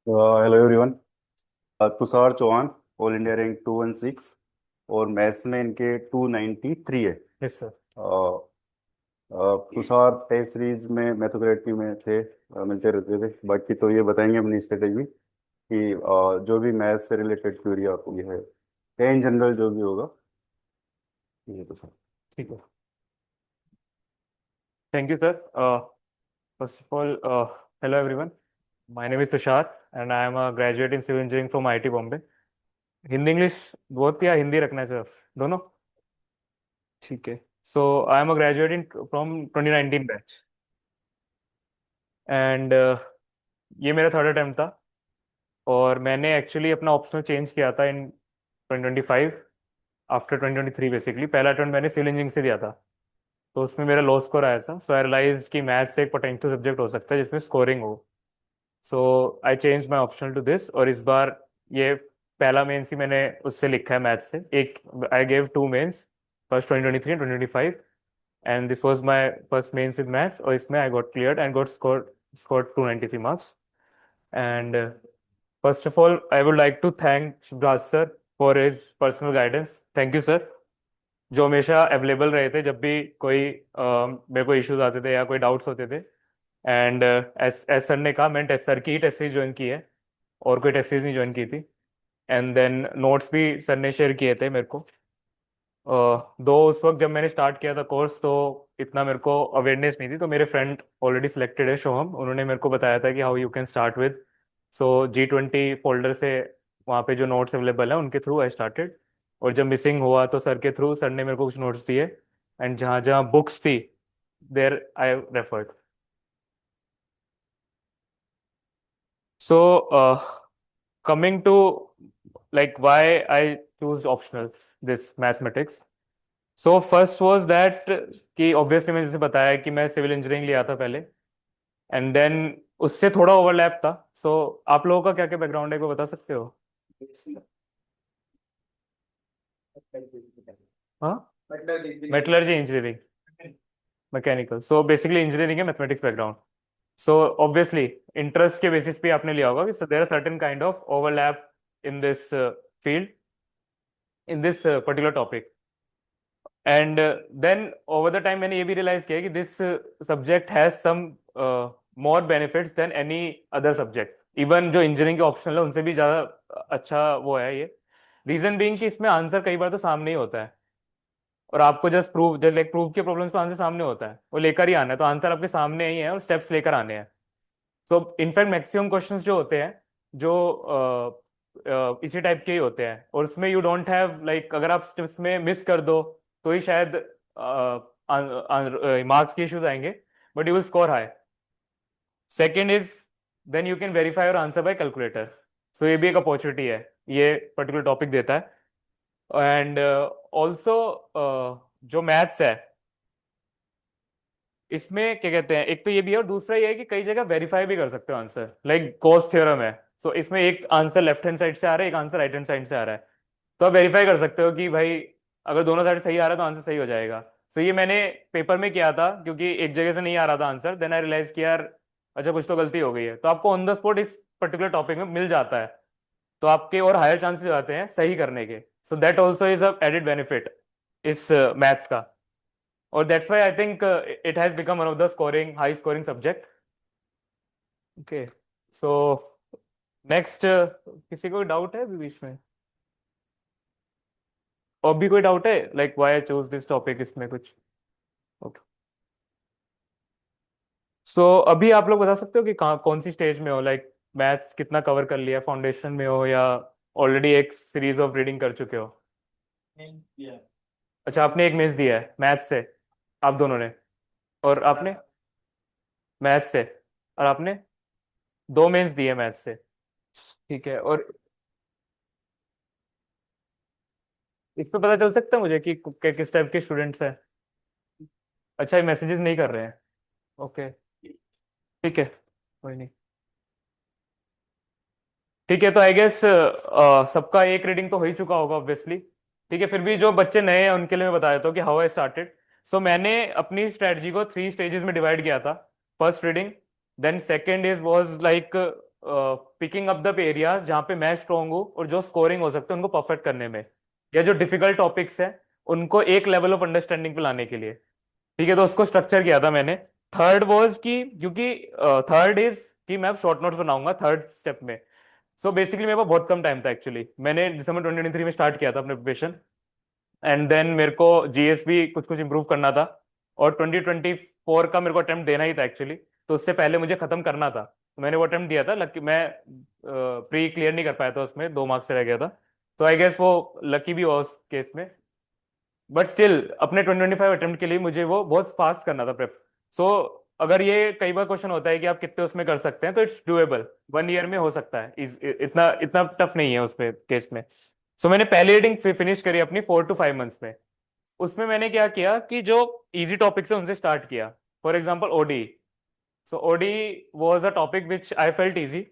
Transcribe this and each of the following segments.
Hello everyone. Tushar Chauhan, all India rank 216 और maths में इनके 293 है। Yes sir. Tushar test series में मैथोक्रेटी में थे, मिलते रहते थे। बाकी तो ये बताएंगे अपनी स्ट्रेटेजी कि जो भी मैथ्स से रिलेटेड क्वेरी आपकी है या इन जनरल जो भी होगा, ये तो सर। ठीक है। Thank you sir. First of all, hello everyone. My name is Tushar and I am a graduate in civil engineering from IIT Bombay. Hindi English बहुत या हिंदी रखना है सर? दोनों ठीक है। So I am a graduate in from 2019 batch and ये मेरा third attempt था। और मैंने एक्चुअली अपना ऑप्शनल चेंज किया था इन 2025 आफ्टर 2023। बेसिकली पहला अटेम्प्ट मैंने सिविल इंजीनियरिंग से दिया था, तो उसमें मेरा लो स्कोर आया था। सो आई रियलाइज कि मैथ्स एक पोटेंशियल सब्जेक्ट हो सकता है जिसमें स्कोरिंग हो। So I change my optional to this, और इस बार ये पहला मेंस ही मैंने उससे लिखा है मैथ्स से। एक I gave two mains, first 2023 and 2025, and this was my first mains with maths, और इसमें I got cleared and got score 293 marks. And first of all I would like to thank Shivraj sir for his personal guidance. Thank you sir, जो हमेशा available रहे थे जब भी कोई मेरे को इश्यूज आते थे या कोई डाउट्स होते थे। एंड एस एस सर ने कहा, मैंने टेस्ट सर की ही टेस्ट सीरीज ज्वाइन की है, और कोई टेस्ट सीरीज नहीं ज्वाइन की थी। एंड देन नोट्स भी सर ने शेयर किए थे मेरे को। दो उस वक्त जब मैंने स्टार्ट किया था कोर्स, तो इतना मेरे को अवेयरनेस नहीं थी। तो मेरे फ्रेंड ऑलरेडी सिलेक्टेड है शोहम, उन्होंने मेरे को बताया था कि how you can start with. So G20 folder से वहाँ पे जो नोट्स अवेलेबल है उनके थ्रू आई स्टार्टेड। और जब मिसिंग हुआ तो सर के थ्रू सर ने मेरे को कुछ नोट्स दिए, एंड जहाँ जहाँ बुक्स थी देर आई referred. So, coming to like why I choose optional this mathematics. So first was that कि obviously मैंने जैसे बताया कि मैं सिविल इंजीनियरिंग लिया था पहले, एंड देन उससे थोड़ा ओवरलैप था। सो आप लोगों का क्या क्या बैकग्राउंड है, को बता सकते हो? हाँ, metallurgy engineering, mechanical. So basically engineering है, mathematics background. So obviously interest के बेसिस पे आपने लिया होगा कि there are certain kind of overlap in this field, in this particular topic. And then over the time मैंने ये भी रियलाइज किया कि this subject has some more benefits than any other subject. Even जो इंजीनियरिंग के optional है उनसे भी ज्यादा अच्छा वो है ये। रीजन बीइंग कि इसमें आंसर कई बार तो सामने ही होता है, और आपको just prove, just like proof के प्रॉब्लम्स पे आंसर सामने होता है, वो लेकर ही आना है। तो आंसर आपके सामने ही है और स्टेप्स लेकर आने हैं। सो इनफैक्ट मैक्सिमम क्वेश्चंस जो होते हैं, जो इसी टाइप के ही होते हैं, और उसमें यू डोंट हैव लाइक, अगर आप स्टेप्स में मिस कर दो तो ही शायद मार्क्स के इश्यूज आएंगे, but you will score high. Second is then you can verify your answer by calculator. So ये भी एक अपॉर्चुनिटी है, ये पर्टिकुलर टॉपिक देता है। एंड ऑल्सो जो मैथ्स है इसमें क्या कहते हैं, एक तो ये भी है, और दूसरा ये है कि कई जगह वेरीफाई भी कर सकते हो आंसर, लाइक गॉस थ्योरम है। सो इसमें एक आंसर लेफ्ट हैंड साइड से आ रहा है, एक आंसर राइट हैंड साइड से आ रहा है। तो आप वेरीफाई कर सकते हो कि भाई अगर दोनों साइड सही आ रहा है तो आंसर सही हो जाएगा। सो ये मैंने पेपर में किया था, क्योंकि एक जगह से नहीं आ रहा था आंसर। देन आई रियलाइज कि यार अच्छा, कुछ तो गलती हो गई है। तो आपको ऑन द स्पॉट इस पर्टिकुलर टॉपिक में मिल जाता है, तो आपके और हायर चांसेस हो जाते हैं सही करने के। So that also is a added benefit इस मैथ्स का। और that's why I think it has become one of the scoring high scoring subject. Okay. So next, किसी को डाउट है अभी बीच में? और भी कोई डाउट है like why I choose this topic, इसमें कुछ? ओके। सो अभी आप लोग बता सकते हो कि कहाँ कौन सी स्टेज में हो, लाइक मैथ्स कितना कवर कर लिया, फाउंडेशन में हो या ऑलरेडी एक सीरीज ऑफ रीडिंग कर चुके हो? अच्छा, आपने एक मेंस दिया है मैथ्स से, आप दोनों ने? और आपने मैथ्स से, और आपने दो मेंस दिए मैथ्स से? ठीक है। और इस पे पता चल सकता है मुझे कि किस टाइप के स्टूडेंट्स हैं? अच्छा, ये मैसेजेस नहीं कर रहे हैं? ओके, ठीक है, कोई नहीं। ठीक है, तो आई गेस सबका एक रीडिंग तो हो ही चुका होगा ऑब्वियसली। ठीक है, फिर भी जो बच्चे नए हैं उनके लिए मैं बता देता हूँ कि हाउ आई स्टार्टेड। सो मैंने अपनी स्ट्रेटजी को थ्री स्टेजेस में डिवाइड किया था। First reading, then second is was like picking up the areas जहाँ पे मैं स्ट्रांग हूँ और जो स्कोरिंग हो सकते हैं उनको परफेक्ट करने में, या जो डिफिकल्ट टॉपिक्स हैं उनको एक लेवल ऑफ अंडरस्टैंडिंग पे लाने के लिए। ठीक है, तो उसको स्ट्रक्चर किया था मैंने। थर्ड वॉज कि क्योंकि थर्ड इज कि मैं अब शॉर्ट नोट्स बनाऊंगा थर्ड स्टेप में। सो बेसिकली मेरे पास बहुत कम टाइम था एक्चुअली। मैंने दिसंबर 2023 में स्टार्ट किया था अपने प्रिपरेशन, एंड देन मेरे को जीएस भी कुछ कुछ इंप्रूव करना था, और 2024 का मेरे को अटेम्प्ट देना ही था एक्चुअली। तो उससे पहले मुझे खत्म करना था, तो मैंने वो अटेम्प्ट दिया था। लकी मैं प्री क्लियर नहीं कर पाया था, उसमें 2 मार्क्स से रह गया था। तो आई गेस वो लकी भी हुआ उस केस में। बट स्टिल अपने 2025 अटेम्प्ट के लिए मुझे वो बहुत फास्ट करना था प्रेप। सो अगर ये कई बार क्वेश्चन होता है कि आप कितने उसमें कर सकते हैं, तो इट्स डुएबल, 1 ईयर में हो सकता है। इतना इतना टफ नहीं है उसमें केस में। सो मैंने पहली रीडिंग फिनिश करी अपनी 4 to 5 मंथ्स में। उसमें मैंने क्या किया कि जो इजी टॉपिक्स है उनसे स्टार्ट किया। For example OD. So OD was a topic which I felt easy.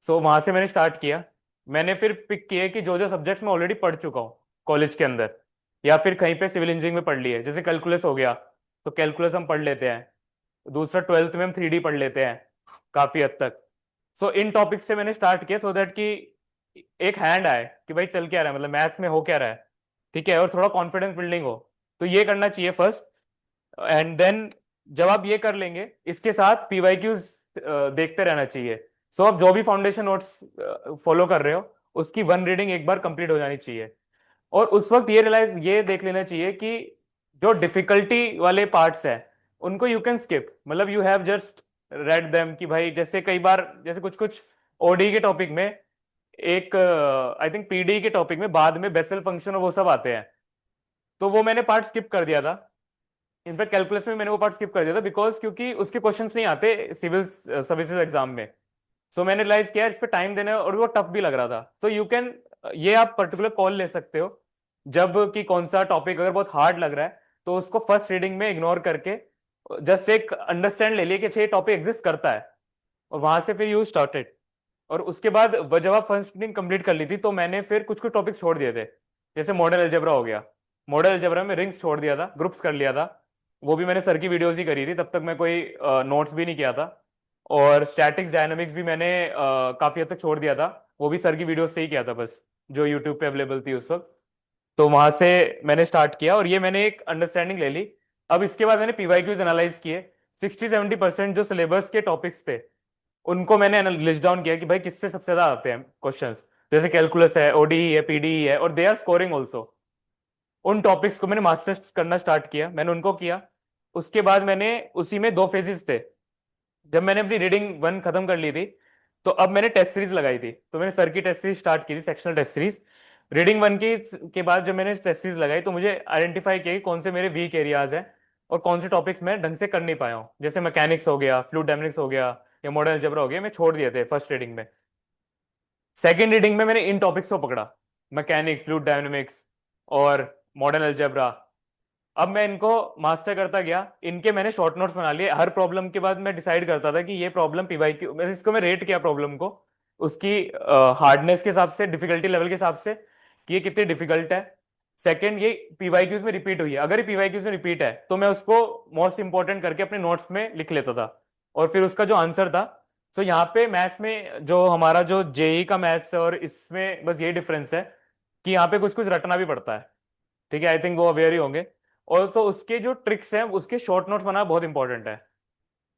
So वहां से मैंने स्टार्ट किया। मैंने फिर पिक किए कि जो जो सब्जेक्ट्स मैं ऑलरेडी पढ़ चुका हूँ कॉलेज के अंदर, या फिर कहीं पे सिविल इंजीनियरिंग में पढ़ लिए, जैसे कैलकुलस हो गया, तो कैलकुलस हम पढ़ लेते हैं। दूसरा 12th में हम 3D पढ़ लेते हैं काफी हद तक। सो इन टॉपिक्स से मैंने स्टार्ट किया, सो दैट कि एक हैंड आए कि भाई चल क्या रहा है, मतलब मैथ्स में हो क्या रहा है। ठीक है, और थोड़ा कॉन्फिडेंस बिल्डिंग हो। तो ये करना चाहिए फर्स्ट। एंड देन जब आप ये कर लेंगे, इसके साथ पीवाईक्यूज देखते रहना चाहिए। सो आप जो भी फाउंडेशन नोट्स फॉलो कर रहे हो, उसकी 1 रीडिंग एक बार कंप्लीट हो जानी चाहिए। और उस वक्त ये देख लेना चाहिए कि जो डिफिकल्टी वाले पार्ट्स हैं उनको यू कैन स्किप, मतलब you have just red them. कि भाई जैसे कई बार, जैसे कुछ कुछ ओडी के टॉपिक में, एक आई थिंक पीडी के टॉपिक में बाद में बेसल फंक्शन और वो सब आते हैं, तो वो मैंने पार्ट स्किप कर दिया था। इनफैक्ट कैलकुलस में मैंने वो पार्ट स्किप कर दिया था, बिकॉज क्योंकि उसके क्वेश्चंस नहीं आते सिविल सर्विसेज एग्जाम में। सो मैंने रियलाइज किया इस पे टाइम देना है, और वो टफ भी लग रहा था। तो यू कैन, ये आप पर्टिकुलर कॉल ले सकते हो जब कि कौन सा टॉपिक अगर बहुत हार्ड लग रहा है, तो उसको फर्स्ट रीडिंग में इग्नोर करके जस्ट एक अंडरस्टैंड ले लिए कि अच्छा ये टॉपिक एग्जिस्ट करता है, और वहां से फिर यू स्टार्टेड। और उसके बाद जब आप फर्स्ट रीडिंग कंप्लीट कर ली थी, तो मैंने फिर कुछ कुछ टॉपिक छोड़ दिए थे। जैसे मॉडल अलजेब्रा हो गया। मॉडल अलजेब्रा में रिंग्स छोड़ दिया था, ग्रुप्स कर लिया था। वो भी मैंने सर की वीडियोस ही करी थी, तब तक मैं कोई नोट्स भी नहीं किया था। और स्टैटिक्स डायनामिक्स भी मैंने काफी हद तक छोड़ दिया था। वो भी सर की वीडियो से ही किया था बस, जो यूट्यूब पे अवेलेबल थी उस वक्त। तो वहां से मैंने स्टार्ट किया, और ये मैंने एक अंडरस्टैंडिंग ले ली। अब इसके बाद मैंने पीवाईक्यूज एनालाइज किए। 60-70% जो सिलेबस के टॉपिक्स थे उनको मैंने लिस्ट डाउन किया कि भाई किससे सबसे ज्यादा आते हैं क्वेश्चंस। जैसे कैलकुलस है, ओडीई है, पीडीई है, और दे आर स्कोरिंग ऑल्सो। उन टॉपिक्स को मैंने मास्टर्स करना स्टार्ट किया, मैंने उनको किया। उसके बाद मैंने उसी में 2 फेजेस थे। जब मैंने अपनी रीडिंग 1 खत्म कर ली थी, तो अब मैंने टेस्ट सीरीज लगाई थी। तो मैंने सर की टेस्ट सीरीज स्टार्ट की थी, सेक्शनल टेस्ट सीरीज। रीडिंग 1 की के बाद जब मैंने टेस्ट सीरीज लगाई, तो मुझे आइडेंटिफाई किया कि कौन से मेरे वीक एरियाज हैं और कौन से टॉपिक्स मैं ढंग से कर नहीं पाया हूँ। जैसे मैकेनिक्स हो गया, फ्लूइड डायनामिक्स हो गया, या मॉडल अलजेब्रा हो गया, मैं छोड़ दिए थे फर्स्ट रीडिंग में। सेकेंड रीडिंग में मैंने इन टॉपिक्स को पकड़ा, मैकेनिक्स, फ्लूइड डायनामिक्स और मॉडर्न अलजेब्रा। अब मैं इनको मास्टर करता गया। इनके मैंने शॉर्ट नोट्स बना लिए। हर प्रॉब्लम के बाद मैं डिसाइड करता था कि ये प्रॉब्लम पीवाईक्यू, मैं इसको मैं रेट किया प्रॉब्लम को, उसकी हार्डनेस के हिसाब से, डिफिकल्टी लेवल के हिसाब से, कि ये कितनी डिफिकल्ट है। सेकंड, ये पीवाईक्यूज में रिपीट हुई है, अगर ये पीवाईक्यूज में रिपीट है तो मैं उसको मोस्ट इंपॉर्टेंट करके अपने नोट्स में लिख लेता था, और फिर उसका जो आंसर था। तो यहाँ पे मैथ्स में जो हमारा जो जेई का मैथ्स है, और इसमें बस यही डिफरेंस है कि यहाँ पे कुछ कुछ रटना भी पड़ता है। ठीक है, आई थिंक वो अवेयर ही होंगे। और तो उसके जो ट्रिक्स हैं, उसके शॉर्ट नोट्स बनाना बहुत इंपॉर्टेंट है।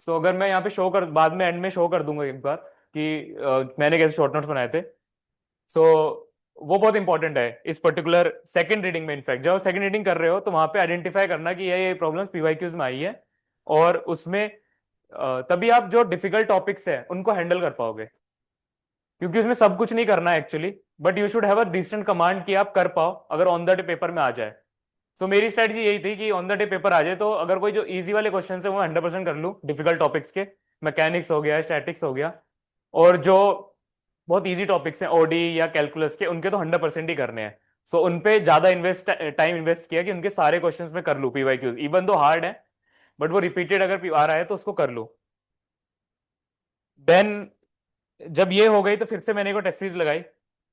सो अगर मैं यहाँ पे शो कर, बाद में एंड में शो कर दूंगा एक बार कि मैंने कैसे शॉर्ट नोट्स बनाए थे। सो वो बहुत इंपॉर्टेंट है इस पर्टिकुलर सेकंड रीडिंग में। इनफैक्ट जब सेकंड रीडिंग कर रहे हो, तो वहां पे आइडेंटिफाई करना कि ये प्रॉब्लम्स पीवाईक्यूज में आई है, और उसमें तभी आप जो डिफिकल्ट टॉपिक्स है उनको हैंडल कर पाओगे। क्योंकि उसमें सब कुछ नहीं करना है actually, but you should have a decent command कि आप कर पाओ अगर ऑन द डे पेपर में आ जाए। तो मेरी स्ट्रेटजी यही थी कि ऑन द डे पेपर आ जाए, तो अगर कोई जो इजी वाले क्वेश्चन है वो 100% कर लूँ, डिफिकल्ट टॉपिक्स के, मैकेनिक्स हो गया, स्टैटिक्स हो गया, और जो बहुत इजी टॉपिक्स हैं ओडी या कैलकुलस के, उनके तो 100% ही करने हैं। सो उन पे ज्यादा टाइम इन्वेस्ट किया कि उनके सारे क्वेश्चंस में कर लूँ पीवाईक्यूज, इवन दो हार्ड है, बट वो रिपीटेड अगर आ रहा है तो उसको कर लूँ। देन जब ये हो गई, तो फिर से मैंने को टेस्ट सीरीज लगाई।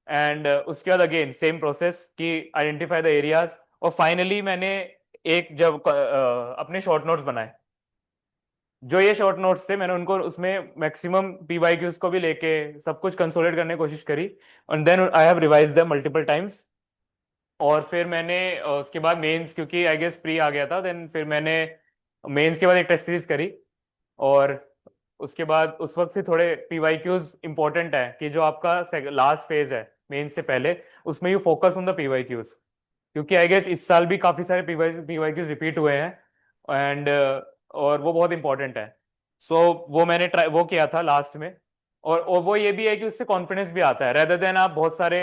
एंड उसके बाद अगेन सेम प्रोसेस कि आइडेंटिफाई द एरियाज। और फाइनली मैंने एक जब अपने शॉर्ट नोट्स बनाए, जो ये शॉर्ट नोट्स थे मैंने उनको उसमें मैक्सिमम पीवाईक्यूज को भी लेके सब कुछ कंसोलिडेट करने की कोशिश करी, and then I have revise them multiple times. और फिर मैंने उसके बाद मेंस, क्योंकि आई गेस प्री आ गया था, देन फिर मैंने मेंस के बाद एक टेस्ट सीरीज करी। और उसके बाद उस वक्त से थोड़े पीवाईक्यूज इंपॉर्टेंट है कि जो आपका लास्ट फेज है मेंस से पहले, उसमें you focus on the PYQs, क्योंकि आई गेस इस साल भी काफी सारे पीवाईक्यूज रिपीट हुए हैं। एंड और वो बहुत इंपॉर्टेंट है। सो वो मैंने ट्राई वो किया था लास्ट में। और वो ये भी है कि उससे कॉन्फिडेंस भी आता है, रेदर देन आप बहुत सारे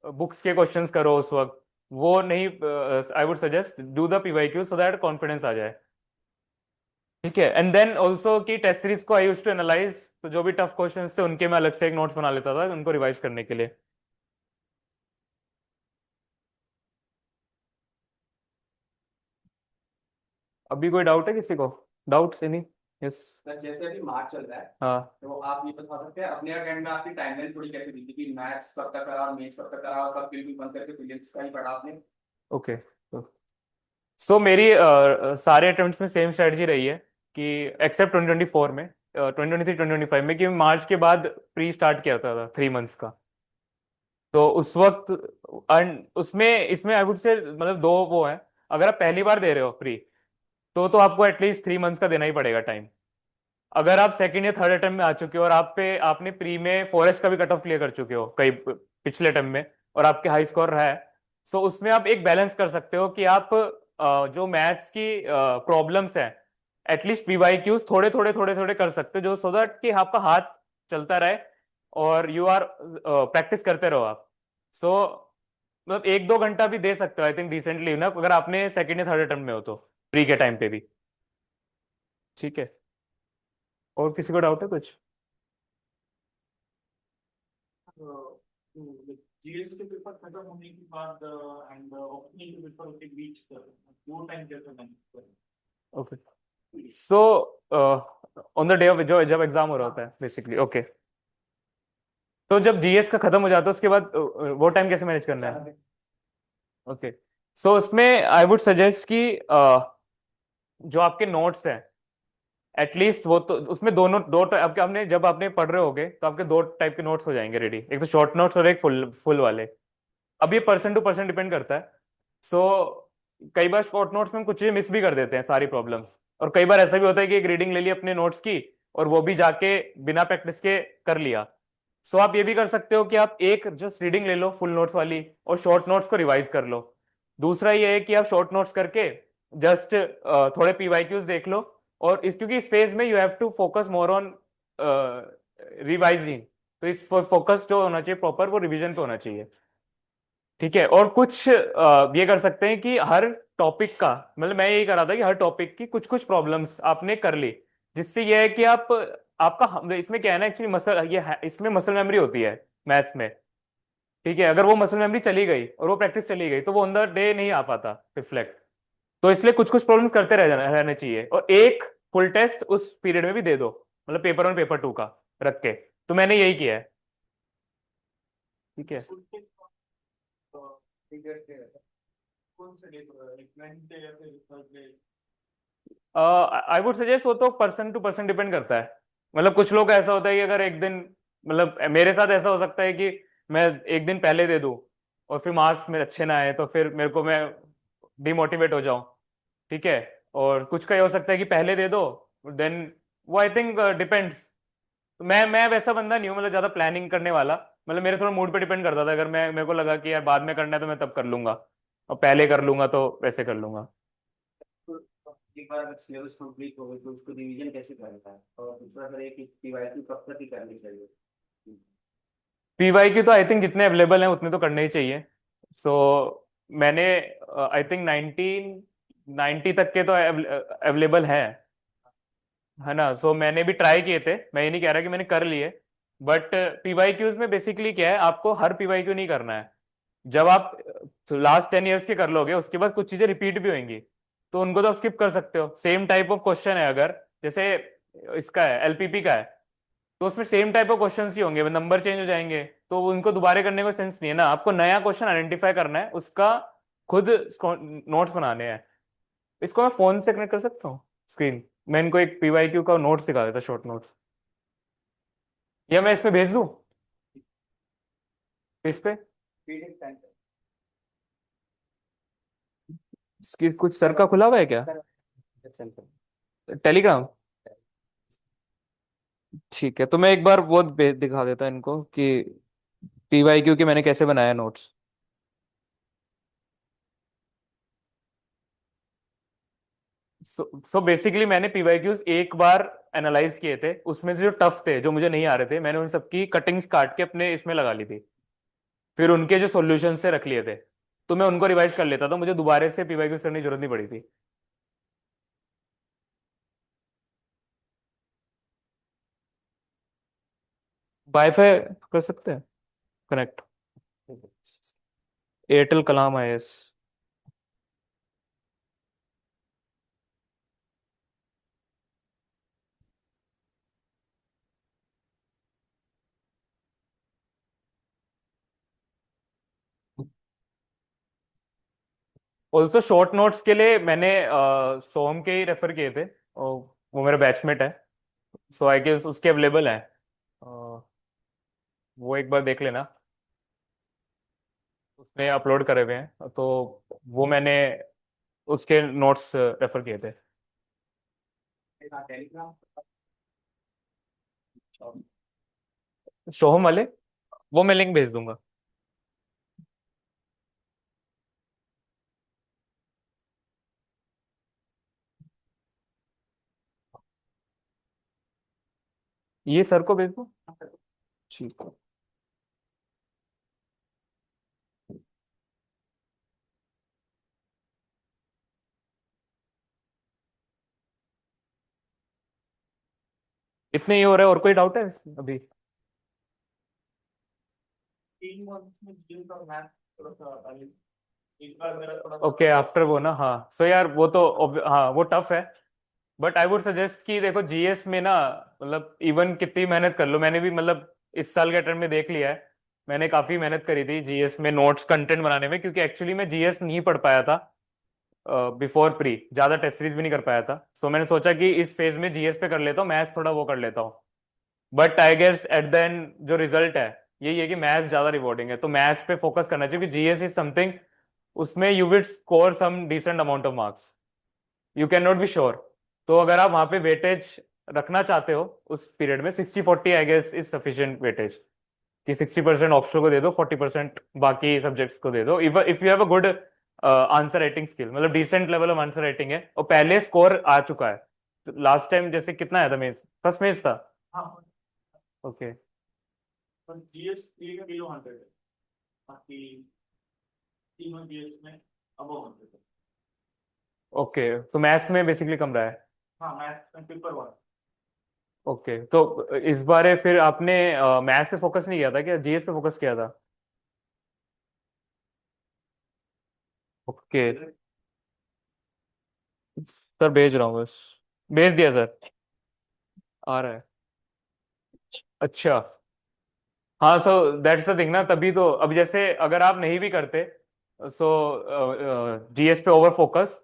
बुक्स के क्वेश्चंस करो उस वक्त। वो नहीं, I would suggest do the PYQ so that confidence आ जाए। ठीक है, एंड देन ऑल्सो की टेस्ट सीरीज को आई यूज टू एनालाइज, तो जो भी टफ क्वेश्चंस थे उनके मैं अलग से एक नोट्स बना लेता था उनको रिवाइज करने के लिए। अभी कोई डाउट है किसी को? Doubts any? यस। सर जैसे अभी मार्च चल रहा है, हाँ। तो आप ये बता सकते हैं अपने अटेंड में आपकी टाइमलाइन थोड़ी कैसे दी थी कि मैथ्स कब तक करा और मेंस कब तक करा और कब बिल्कुल बंद करके प्रीलिम्स का ही पढ़ा आपने? ओके। सो मेरी सारे अटेम्प्ट्स में सेम स्ट्रेटजी रही है कि एक्सेप्ट 2024 में, 2023 2025 में, कि मार्च के बाद प्री स्टार्ट किया था 3 मंथ्स का। तो उस वक्त उसमें इसमें आई वुड से मतलब दो वो है। अगर आप पहली बार दे रहे हो प्री, तो आपको एटलीस्ट 3 मंथ्स का देना ही पड़ेगा टाइम। अगर आप सेकंड या थर्ड अटेम्प्ट में आ चुके हो और आपने प्री में फॉरेस्ट का भी कट ऑफ क्लियर कर चुके हो कई पिछले अटेम्प्ट में, और आपके हाई स्कोर रहा है, तो उसमें आप एक बैलेंस कर सकते हो कि आप जो मैथ्स की प्रॉब्लम्स हैं, एटलीस्ट पीवाईक्यूज थोड़े थोड़े थोड़े थोड़े कर सकते हो, जो सो दैट कि आपका हाथ चलता रहे और यू आर प्रैक्टिस करते रहो आप। सो मतलब 1-2 घंटा भी दे सकते हो आई थिंक डिसेंटली ना, अगर आपने सेकंड या थर्ड अटेम्प्ट में हो तो प्री के टाइम पे भी। ठीक है, और किसी को डाउट है कुछ? जीएस के पेपर खत्म होने के बाद एंड ओपनिंग के पेपर के बीच दो टाइम कैसे मैनेज करें? Okay. So on the day of जो जब एग्जाम हो रहा होता है बेसिकली, ओके। तो जब जीएस का खत्म हो जाता है उसके बाद वो टाइम कैसे मैनेज करना है? ओके। सो उसमें आई वुड सजेस्ट कि जो आपके नोट्स हैं, एटलीस्ट वो तो उसमें दोनों दो आपके आपने जब आपने पढ़ रहे होगे तो आपके दो टाइप के नोट्स हो जाएंगे रेडी, एक तो शॉर्ट नोट्स और एक फुल फुल वाले। अब ये पर्सन टू पर्सन डिपेंड करता है। सो कई बार शॉर्ट नोट्स में हम कुछ चीजें मिस भी कर देते हैं सारी प्रॉब्लम्स, और कई बार ऐसा भी होता है कि एक रीडिंग ले ली अपने नोट्स की और वो भी जाके बिना प्रैक्टिस के कर लिया। सो आप ये भी कर सकते हो कि आप एक जस्ट रीडिंग ले लो फुल नोट्स वाली और शॉर्ट नोट्स को रिवाइज कर लो। दूसरा ये है कि आप शॉर्ट नोट्स करके जस्ट थोड़े पीवाईक्यूज देख लो, और क्योंकि इस फेज में you have to focus more on revising, तो इस फोकस जो होना चाहिए प्रॉपर वो रिवीजन पे होना चाहिए। ठीक है, और कुछ ये कर सकते हैं कि हर टॉपिक का, मतलब मैं यही कर रहा था कि हर टॉपिक की कुछ कुछ प्रॉब्लम्स आपने कर ली, जिससे ये है कि आप आपका इसमें क्या है ना एक्चुअली मसल इसमें मसल मेमोरी होती है मैथ्स में। ठीक है, अगर वो मसल मेमोरी चली गई और वो प्रैक्टिस चली गई तो वो ऑन द डे नहीं आ पाता रिफ्लेक्ट। तो इसलिए कुछ कुछ प्रॉब्लम्स करते रहने चाहिए, और एक फुल टेस्ट उस पीरियड में भी दे दो, मतलब पेपर 1 पेपर 2 का रख के। तो मैंने यही किया है। ठीक है। कौन से वेडनेसडे या फिर थर्सडे? आई वुड सजेस्ट, वो तो पर्सन टू पर्सन डिपेंड करता है। मतलब कुछ लोग ऐसा होता है कि अगर एक दिन, मतलब मेरे साथ ऐसा हो सकता है कि मैं एक दिन पहले दे दूं और फिर मार्क्स मेरे अच्छे ना आए तो फिर मेरे को मैं डिमोटिवेट हो जाऊं। ठीक है। और कुछ का ये हो सकता है कि पहले दे दो, देन वो आई थिंक डिपेंड्स। मैं वैसा बंदा नहीं हूँ, मतलब ज्यादा प्लानिंग करने वाला। मतलब मेरे थोड़ा मूड पे डिपेंड करता था, अगर मेरे को लगा कि यार बाद में करना है तो मैं तब कर लूंगा, और पहले कर लूंगा तो वैसे कर लूंगा। तो एक बार अगर सिलेबस कंप्लीट हो गई तो उसको रिवीजन कैसे करता है, और दूसरा सर एक पीवाईक्यू कब तक ही करनी चाहिए? पीवाई की तो आई थिंक जितने अवेलेबल हैं उतने तो करने ही चाहिए। सो मैंने आई थिंक 1990 तक के तो अवेलेबल हैं, है ना। सो मैंने भी ट्राई किए थे, मैं ये नहीं कह रहा कि मैंने कर लिए। बट पीवाईक्यूज में बेसिकली क्या है, आपको हर पीवाईक्यू नहीं करना है। जब आप लास्ट 10 इयर्स के कर लोगे उसके बाद कुछ चीजें रिपीट भी होंगी, तो उनको तो आप स्किप कर सकते हो। सेम टाइप ऑफ क्वेश्चन है, अगर जैसे इसका है एलपीपी का है, तो उसमें सेम टाइप ऑफ क्वेश्चंस ही होंगे, नंबर चेंज हो जाएंगे, तो उनको दोबारा करने का सेंस नहीं है ना। आपको नया क्वेश्चन आइडेंटिफाई करना है, उसका खुद नोट्स बनाने हैं। इसको मैं फोन से कनेक्ट कर सकता हूँ स्क्रीन, मैं इनको एक पीवाईक्यू का नोट्स दिखा देता, शॉर्ट नोट्स, या मैं इस पे भेज दूं, इस पे PDF टाइप है। इसकी कुछ सर का खुला हुआ है क्या, सर सेंड कर। टेलीग्राम? ठीक है, तो मैं एक बार वो दिखा देता इनको कि पीवाईक्यू के मैंने कैसे बनाया नोट्स। सो बेसिकली मैंने पीवाईक्यूज एक बार एनालाइज किए थे, उसमें से जो टफ थे, जो मुझे नहीं आ रहे थे, मैंने उन सबकी कटिंग्स काट के अपने इसमें लगा ली थी, फिर उनके जो सॉल्यूशन से रख लिए थे, तो मैं उनको रिवाइज कर लेता था, मुझे दोबारा से पीवाईक्यूज करने की जरूरत नहीं पड़ी थी। वाईफाई कर सकते हैं कनेक्ट, एयरटेल कलाम आईएस। ऑल्सो शॉर्ट नोट्स के लिए मैंने सोहम के ही रेफर किए थे, और वो मेरा बैचमेट है, सो आई गेस उसके अवेलेबल है, वो एक बार देख लेना, उसने अपलोड करे हुए हैं, तो वो मैंने उसके नोट्स रेफर किए थे। टेलीग्राम। सोहम वाले, वो मैं लिंक भेज दूंगा। ये सर को भेज दो, ठीक है। इतने ही हो रहा है, और कोई डाउट है अभी? 3 मंथ में जिम का मैथ थोड़ा सा अलग, एक बार मेरा थोड़ा ओके, आफ्टर वो ना, हाँ, सो यार वो तो हाँ वो टफ है, बट आई वुड सजेस्ट कि देखो जीएस में ना, मतलब इवन कितनी मेहनत कर लो, मैंने भी मतलब इस साल के अटेम्प्ट में देख लिया है, मैंने काफी मेहनत करी थी जीएस में नोट्स कंटेंट बनाने में, क्योंकि एक्चुअली मैं जीएस नहीं पढ़ पाया था बिफोर प्री, ज्यादा टेस्ट सीरीज भी नहीं कर पाया था, सो मैंने सोचा कि इस फेज में जीएस पे कर लेता हूँ, मैथ्स थोड़ा वो कर लेता हूँ, but I guess at the end जो रिजल्ट है यही है कि मैथ्स ज्यादा रिवॉर्डिंग है, तो मैथ्स पे फोकस करना चाहिए, क्योंकि जीएस इज समथिंग, उसमें you will score some decent amount of marks, you can not be sure, तो अगर आप वहां पे वेटेज रखना चाहते हो उस पीरियड में, 60-40 I guess is sufficient weightage, कि 60% ऑप्शनल को दे दो, 40% बाकी सब्जेक्ट्स को दे दो, if if you have a good answer writing skill, मतलब decent level of answer writing है, और पहले स्कोर आ चुका है, लास्ट टाइम जैसे कितना आया था, मेंस फर्स्ट मेंस था, हाँ, ओके पर जीएस थ्री का बिलो 100 है, बाकी 3 मंथ जीएस में अबव 100 है। ओके, तो मैथ्स में बेसिकली कम रहा है, हाँ, मैथ में पेपर 1। ओके, तो इस बारे फिर आपने मैथ्स पे फोकस नहीं किया था क्या, जीएस पे फोकस किया था? ओके सर, भेज रहा हूँ बस, भेज दिया सर, आ रहा है, अच्छा, हाँ, सो दैट्स द थिंग ना, तभी तो अब जैसे अगर आप नहीं भी करते, सो जीएस पे ओवर फोकस,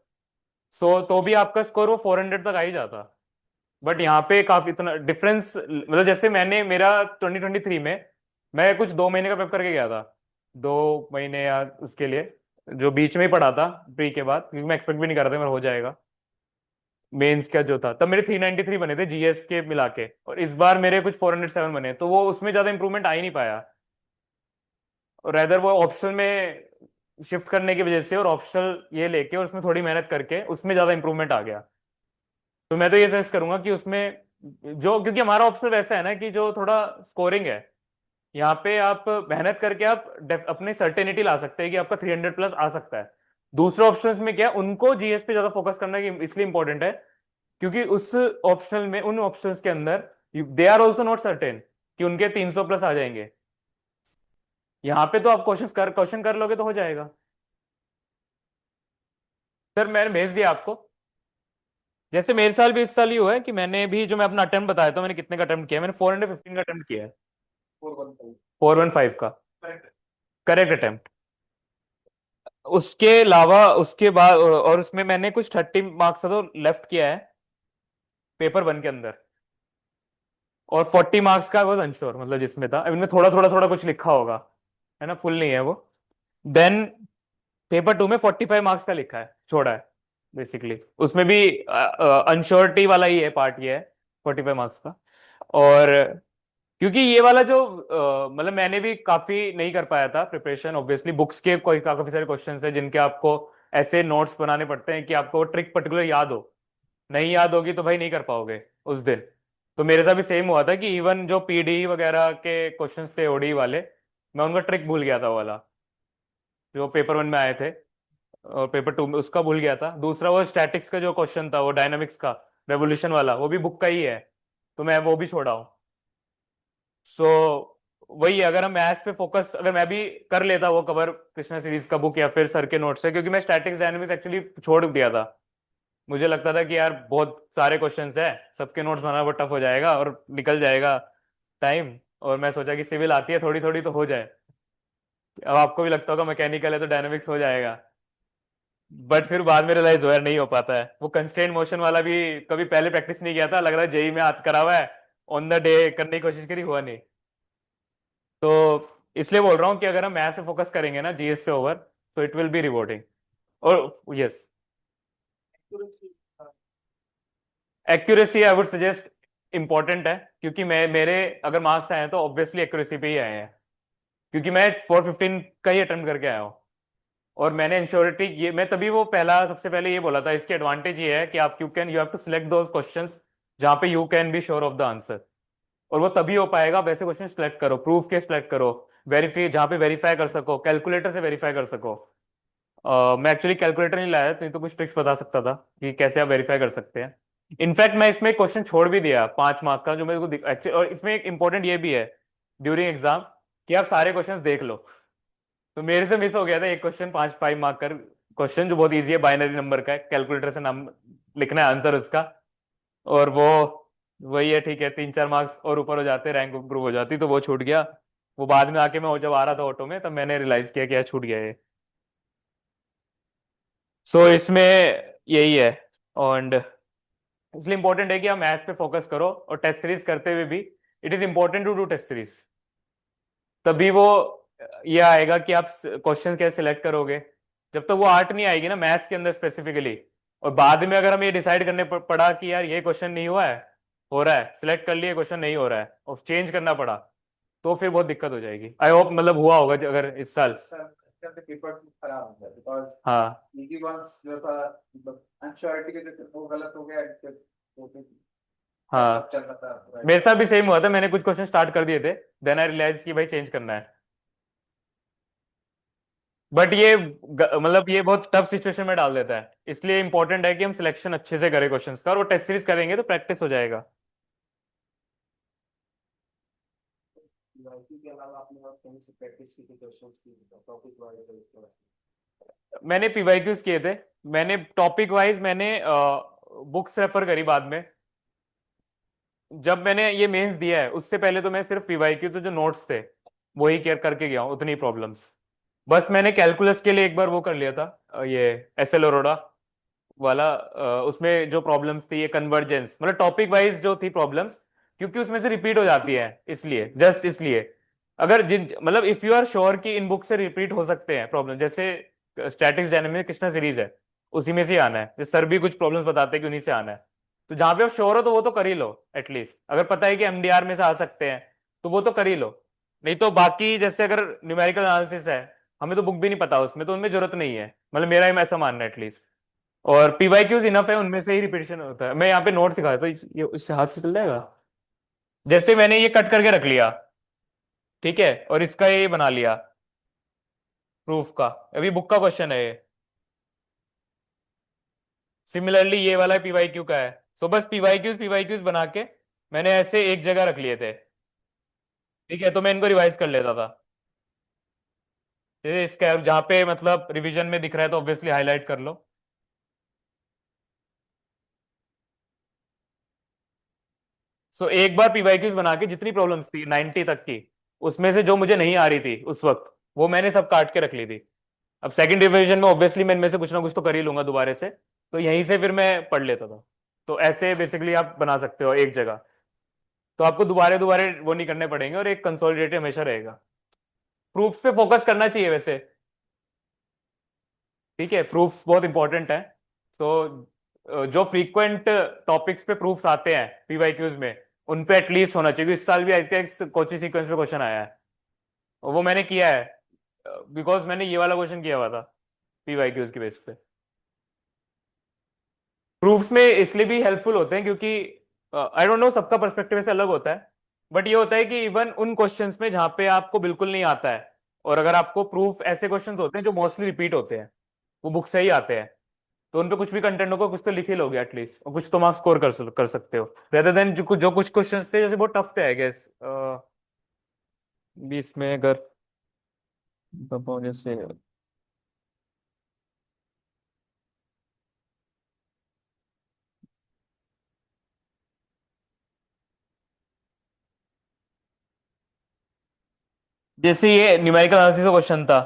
सो तो भी आपका स्कोर वो 400 तक आ ही जाता, बट यहाँ पे काफी इतना डिफरेंस, मतलब जैसे मैंने मेरा 2023 में मैं कुछ 2 महीने का प्रेप करके गया था, 2 महीने या उसके लिए, जो बीच में ही पढ़ा था प्री के बाद, क्योंकि मैं एक्सपेक्ट भी नहीं कर रहा था मेरा हो जाएगा, मेंस का जो था तब मेरे 393 बने थे जीएस के मिला के, और इस बार मेरे कुछ 407 बने, तो वो उसमें ज्यादा इंप्रूवमेंट आ ही नहीं पाया, और रेदर वो ऑप्शनल में शिफ्ट करने की वजह से, और ऑप्शनल ये लेके और उसमें थोड़ी मेहनत करके उसमें ज्यादा इंप्रूवमेंट आ गया, तो मैं तो ये सजेस्ट करूंगा कि उसमें जो, क्योंकि हमारा ऑप्शनल वैसा है ना कि जो थोड़ा स्कोरिंग है, यहाँ पे आप मेहनत करके आप अपने सर्टेनिटी ला सकते हैं कि आपका 300 प्लस आ सकता है, दूसरे ऑप्शंस में क्या, उनको जीएस पे ज्यादा फोकस करना कि इसलिए इंपॉर्टेंट है, क्योंकि उस ऑप्शनल में, उन ऑप्शंस के अंदर they are also not certain कि उनके 300 प्लस आ जाएंगे, यहाँ पे तो आप क्वेश्चन कर लोगे तो हो जाएगा। सर मैंने भेज दिया आपको, जैसे मेरे साल भी इस साल ही हुआ है कि मैंने भी, जो मैं अपना अटेम्प्ट बताया था मैंने कितने का अटेम्प्ट किया है, मैंने 415 का अटेम्प्ट किया है, 415। 415 का करेक्ट। करेक्ट अटेम्प्ट, उसके अलावा उसके बाद, और उसमें मैंने कुछ 30 मार्क्स तो लेफ्ट किया है, पेपर 1 के अंदर, और 40 मार्क्स का वॉज अनश्योर, मतलब जिसमें था इनमें थोड़ा थोड़ा थोड़ा कुछ लिखा होगा, है ना, फुल नहीं है वो। देन पेपर 2 में 45 मार्क्स का लिखा है, छोड़ा है बेसिकली, उसमें भी अनश्योरिटी वाला ही है पार्ट, ये है 45 मार्क्स का। और क्योंकि ये वाला जो मतलब मैंने भी काफी नहीं कर पाया था प्रिपरेशन, ऑब्वियसली बुक्स के कोई काफी सारे क्वेश्चंस हैं जिनके आपको ऐसे नोट्स बनाने पड़ते हैं कि आपको ट्रिक पर्टिकुलर याद हो, नहीं याद होगी तो भाई नहीं कर पाओगे उस दिन। तो मेरे साथ भी सेम हुआ था कि इवन जो पीडी वगैरह के क्वेश्चंस थे ओडी वाले, मैं उनका ट्रिक भूल गया था वो वाला, जो पेपर 1 में आए थे, और पेपर 2 में उसका भूल गया था। दूसरा वो स्टैटिक्स का जो क्वेश्चन था, वो डायनामिक्स का रेवोल्यूशन वाला, वो भी बुक का ही है, तो मैं वो भी छोड़ा हूँ। सो वही, अगर हम मैथ्स पे फोकस, अगर मैं भी कर लेता वो कवर कृष्णा सीरीज का बुक या फिर सर के नोट से, क्योंकि मैं स्टैटिक्स डायनामिक्स एक्चुअली छोड़ दिया था, मुझे लगता था कि यार बहुत सारे क्वेश्चंस है, सबके नोट्स बनाना बहुत टफ हो जाएगा और निकल जाएगा टाइम, और मैं सोचा कि सिविल आती है थोड़ी थोड़ी तो हो जाए। अब आपको भी लगता होगा मैकेनिकल है तो डायनामिक्स हो जाएगा, बट फिर बाद में रियलाइज हुआ यार नहीं हो पाता है। वो कंस्ट्रेंट मोशन वाला भी कभी पहले प्रैक्टिस नहीं किया था, लग रहा है जेई में हाथ करा हुआ है, ऑन द डे करने की कोशिश करी, हुआ नहीं। तो इसलिए बोल रहा हूँ कि अगर हम मैथ्स पे फोकस करेंगे ना जीएस से ओवर, तो इट विल बी रिवॉर्डिंग। और yes, accuracy I would suggest important है, क्योंकि मैं मेरे अगर मार्क्स आए हैं तो ऑब्वियसली एक्यूरेसी पे ही आए हैं, क्योंकि मैं 415 का ही अटेम्प्ट करके आया हूँ। और मैंने इंश्योरिटी ये मैं तभी वो पहला सबसे पहले ये बोला था, इसकी एडवांटेज ये है कि आप you have to select those questions जहां पे you can be sure of the answer, और वो तभी हो पाएगा वैसे क्वेश्चन सिलेक्ट करो, प्रूफ के सिलेक्ट करो, वेरीफाई जहां पे वेरीफाई कर सको, कैलकुलेटर से वेरीफाई कर सको। मैं एक्चुअली कैलकुलेटर नहीं लाया, नहीं तो कुछ ट्रिक्स बता सकता था कि कैसे आप वेरीफाई कर सकते हैं। इनफैक्ट मैं इसमें क्वेश्चन छोड़ भी दिया 5 मार्क का, जो मेरे को और इसमें एक इंपॉर्टेंट ये भी है ड्यूरिंग एग्जाम, कि आप सारे क्वेश्चन देख लो। तो मेरे से मिस हो गया था एक क्वेश्चन, 5 मार्क का क्वेश्चन जो बहुत इजी है, बाइनरी नंबर का है, कैलकुलेटर से नाम लिखना है आंसर उसका, और वो वही है, ठीक है, 3-4 मार्क्स और ऊपर हो जाते, रैंक इम्प्रूव हो जाती, तो वो छूट गया। वो बाद में आके मैं जब आ रहा था ऑटो में, तब मैंने रियलाइज किया कि यार छूट गया ये। सो इसमें यही है, और इसलिए इंपॉर्टेंट है कि आप मैथ्स पे फोकस करो, और टेस्ट सीरीज करते हुए भी it is important to do test series, तभी वो ये आएगा कि आप क्वेश्चन कैसे सिलेक्ट करोगे। जब तक वो आर्ट नहीं आएगी ना मैथ्स के अंदर स्पेसिफिकली, और बाद में अगर हम ये डिसाइड करने पड़ा कि यार ये क्वेश्चन नहीं हुआ है, हो रहा है, सिलेक्ट कर लिए क्वेश्चन नहीं हो रहा है और चेंज करना पड़ा, तो फिर बहुत दिक्कत हो जाएगी। आई होप मतलब हुआ होगा अगर इस साल। पेपर खराब हो गया बिकॉज हाँ इजी वंस जो था, मतलब अनश्योरिटी के जो वो गलत हो गया, वो हाँ, चल रहा था। मेरे साथ भी सेम हुआ था, मैंने कुछ क्वेश्चन स्टार्ट कर दिए थे, देन आई रियलाइज कि भाई चेंज करना है। बट ये मतलब ये बहुत टफ सिचुएशन में डाल देता है, इसलिए इंपॉर्टेंट है कि हम सिलेक्शन अच्छे से करें क्वेश्चंस का, और वो टेस्ट सीरीज करेंगे तो प्रैक्टिस हो जाएगा। के अलावा आपने और कहीं से प्रैक्टिस की थी क्वेश्चंस की, टॉपिक वाइज? मैंने पीवाईक्यूज किए थे, मैंने टॉपिक वाइज मैंने बुक्स रेफर करी बाद में। जब मैंने ये मेंस दिया है उससे पहले तो मैं सिर्फ पीवाईक्यू तो जो नोट्स थे वही केयर करके गया हूँ, उतनी प्रॉब्लम्स। बस मैंने कैलकुलस के लिए एक बार वो कर लिया था, ये एस एल अरोड़ा वाला, उसमें जो प्रॉब्लम्स थी ये कन्वर्जेंस, मतलब टॉपिक वाइज जो थी प्रॉब्लम्स, क्योंकि उसमें से रिपीट हो जाती है, इसलिए जस्ट इसलिए अगर जिन मतलब इफ यू आर श्योर कि इन बुक से रिपीट हो सकते हैं प्रॉब्लम, जैसे स्टैटिक्स डायनेमिक्स कृष्णा सीरीज है, उसी में से ही आना है, जैसे सर भी कुछ प्रॉब्लम्स बताते हैं कि उन्हीं से आना है, तो जहां पे आप श्योर हो तो वो तो कर ही लो एटलीस्ट, अगर पता है कि एमडीआर में से आ सकते हैं तो वो तो कर ही लो। नहीं तो बाकी जैसे अगर न्यूमेरिकल एनालिसिस है, हमें तो बुक भी नहीं पता उसमें, तो उनमें जरूरत नहीं है, मतलब मेरा ऐसा मानना है एटलीस्ट। और पीवाईक्यूज इनफ है, उनमें से ही रिपीटेशन होता है। मैं यहाँ पे नोट सिखाया तो ये इससे हाथ से चल जाएगा। जैसे मैंने ये कट करके रख लिया, ठीक है, और इसका ये बना लिया प्रूफ का, अभी बुक का क्वेश्चन है ये। सिमिलरली ये वाला पीवाईक्यू का है, सो बस पीवाईक्यूज पीवाईक्यूज बना के मैंने ऐसे एक जगह रख लिए थे, ठीक है, तो मैं इनको रिवाइज कर लेता था। जैसे इसका जहाँ पे मतलब रिवीजन में दिख रहा है तो ऑब्वियसली हाईलाइट कर लो। सो एक बार पीवाईक्यूज बना के जितनी प्रॉब्लम्स थी 90 तक की, उसमें से जो मुझे नहीं आ रही थी उस वक्त, वो मैंने सब काट के रख ली थी। अब सेकंड रिवीजन में ऑब्वियसली मैं इनमें से कुछ ना कुछ तो कर ही लूंगा दोबारा से, तो यहीं से फिर मैं पढ़ लेता था। तो ऐसे बेसिकली आप बना सकते हो एक जगह, तो आपको दोबारा दोबारा वो नहीं करने पड़ेंगे और एक कंसोलिडेटेड हमेशा रहेगा। प्रूफ्स पे फोकस करना चाहिए वैसे, ठीक है, प्रूफ्स बहुत इंपॉर्टेंट है। तो जो फ्रीक्वेंट टॉपिक्स पे प्रूफ्स आते हैं पीवाईक्यूज में, उन पे एटलीस्ट होना चाहिए। इस साल भी आईटीएक्स कोची सीक्वेंस पे क्वेश्चन आया है, और वो मैंने किया है बिकॉज मैंने ये वाला क्वेश्चन किया हुआ था पीवाईक्यूज के बेस पे। प्रूफ्स में इसलिए भी हेल्पफुल होते हैं क्योंकि आई डोंट नो, सबका पर्सपेक्टिव से अलग होता है, बट ये होता है कि इवन उन क्वेश्चंस में जहां पे आपको बिल्कुल नहीं आता है, और अगर आपको प्रूफ, ऐसे क्वेश्चंस होते हैं जो मोस्टली रिपीट होते हैं, वो बुक से ही आते हैं, तो उन पे कुछ भी कंटेंट होगा, कुछ तो लिख ही लोगे एटलीस्ट, और कुछ तो मार्क्स स्कोर कर सकते हो, रेदर देन जो कुछ क्वेश्चंस थे जैसे बहुत टफ थे आई गेस 20 में, अगर जैसे जैसे ये न्यूमेरिकल एनालिसिस का क्वेश्चन था,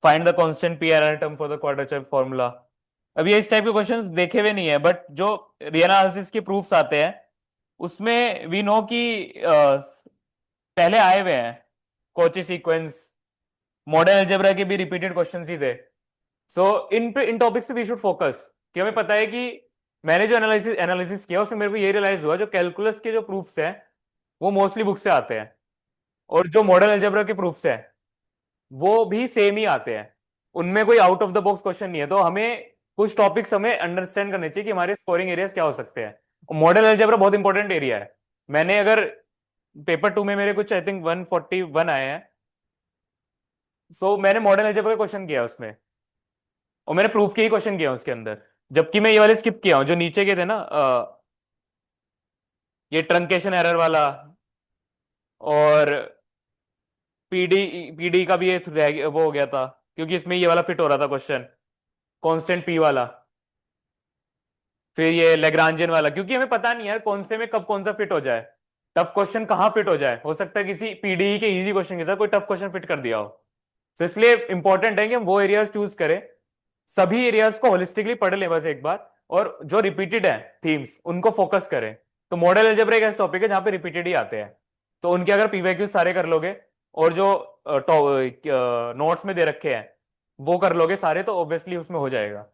find the constant P R term for the quadrature formula. अब ये इस टाइप के क्वेश्चंस देखे हुए नहीं है, बट जो रियल एनालिसिस के प्रूफ्स आते हैं उसमें वी नो कि पहले आए हुए हैं कोची सीक्वेंस, मॉडर्न अलजेब्रा के भी रिपीटेड क्वेश्चंस ही थे। सो इन टॉपिक्स पे वी शुड फोकस, कि हमें पता है कि मैंने जो एनालिसिस एनालिसिस किया उसमें मेरे को ये रियलाइज हुआ जो कैलकुलस के जो प्रूफ्स हैं वो मोस्टली बुक से आते हैं, और जो मॉडर्न अलजेब्रा के प्रूफ्स हैं वो भी सेम ही आते हैं, उनमें कोई out of the box question नहीं है। तो हमें कुछ टॉपिक्स हमें अंडरस्टैंड करने चाहिए कि हमारे स्कोरिंग एरियाज क्या हो सकते हैं। मॉडल अलजेब्रा बहुत इंपॉर्टेंट एरिया है। मैंने अगर पेपर 2 में मेरे कुछ आई थिंक 141 आए हैं, सो मैंने मॉडल अलजेब्रा का क्वेश्चन किया उसमें, और मैंने प्रूफ के ही क्वेश्चन किया उसके अंदर, जबकि मैं ये वाले स्किप किया हूँ जो नीचे के थे ना, ये ट्रंकेशन एरर वाला, और पीडी पीडी का भी ये वो हो गया था, क्योंकि इसमें ये वाला फिट हो रहा था क्वेश्चन, कांस्टेंट पी वाला। फिर ये लेग्रांजियन वाला, क्योंकि हमें पता नहीं यार कौन से में कब कौन सा फिट हो जाए, टफ क्वेश्चन कहाँ फिट हो जाए, हो सकता है किसी पीडीई के इजी क्वेश्चन के साथ कोई टफ क्वेश्चन फिट कर दिया हो। तो इसलिए इंपॉर्टेंट है कि हम वो एरियाज चूज करें, सभी एरियाज को होलिस्टिकली पढ़ लें बस एक बार, और जो रिपीटेड है थीम्स उनको फोकस करें। तो मॉडल अलजेब्रा एक ऐसा टॉपिक है जहां पे रिपीटेड ही आते हैं, तो उनके अगर पीवाईक्यू सारे कर लोगे, और जो नोट्स में दे रखे हैं वो कर लोगे सारे, तो ऑब्वियसली उसमें हो जाएगा।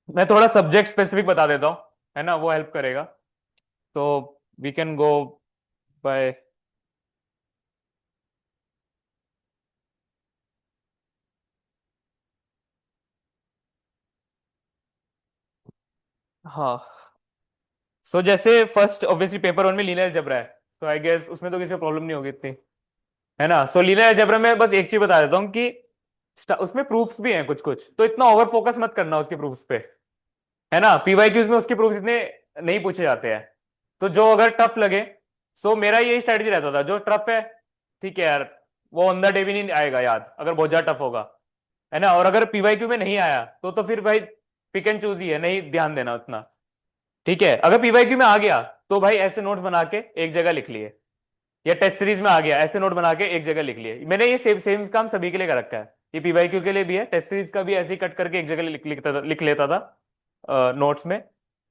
मैं थोड़ा सब्जेक्ट स्पेसिफिक बता देता हूँ, है ना, वो हेल्प करेगा। तो वी कैन गो बाय, हाँ। सो जैसे फर्स्ट ऑब्वियसली पेपर 1 में लीनियर अलजेब्रा है, तो आई गेस उसमें तो किसी को प्रॉब्लम नहीं होगी इतनी, है ना। सो लीनियर अलजेब्रा में बस एक चीज बता देता हूँ कि उसमें प्रूफ्स भी हैं कुछ कुछ, तो इतना ओवर फोकस मत करना उसके प्रूफ्स पे, है ना। पीवाईक्यूज में उसके प्रूफ्स इतने नहीं पूछे जाते हैं, तो जो अगर टफ लगे, सो मेरा यही स्ट्रेटजी रहता था, जो टफ है ठीक है यार, वो ऑन द डे भी नहीं आएगा याद अगर बहुत ज्यादा टफ होगा, है ना। और अगर पीवाईक्यू में नहीं आया तो फिर भाई पिक एंड चूज ही है, नहीं ध्यान देना उतना, ठीक है। अगर पीवाईक्यू में आ गया तो भाई ऐसे नोट्स बना के एक जगह लिख लिए, या टेस्ट सीरीज में आ गया ऐसे नोट बना के एक जगह लिख लिए। मैंने ये सेम सेम काम सभी के लिए कर रखा है, ये पीवाईक्यू के लिए भी है, टेस्ट सीरीज का भी ऐसे ही कट करके एक जगह लिख लेता था नोट्स में,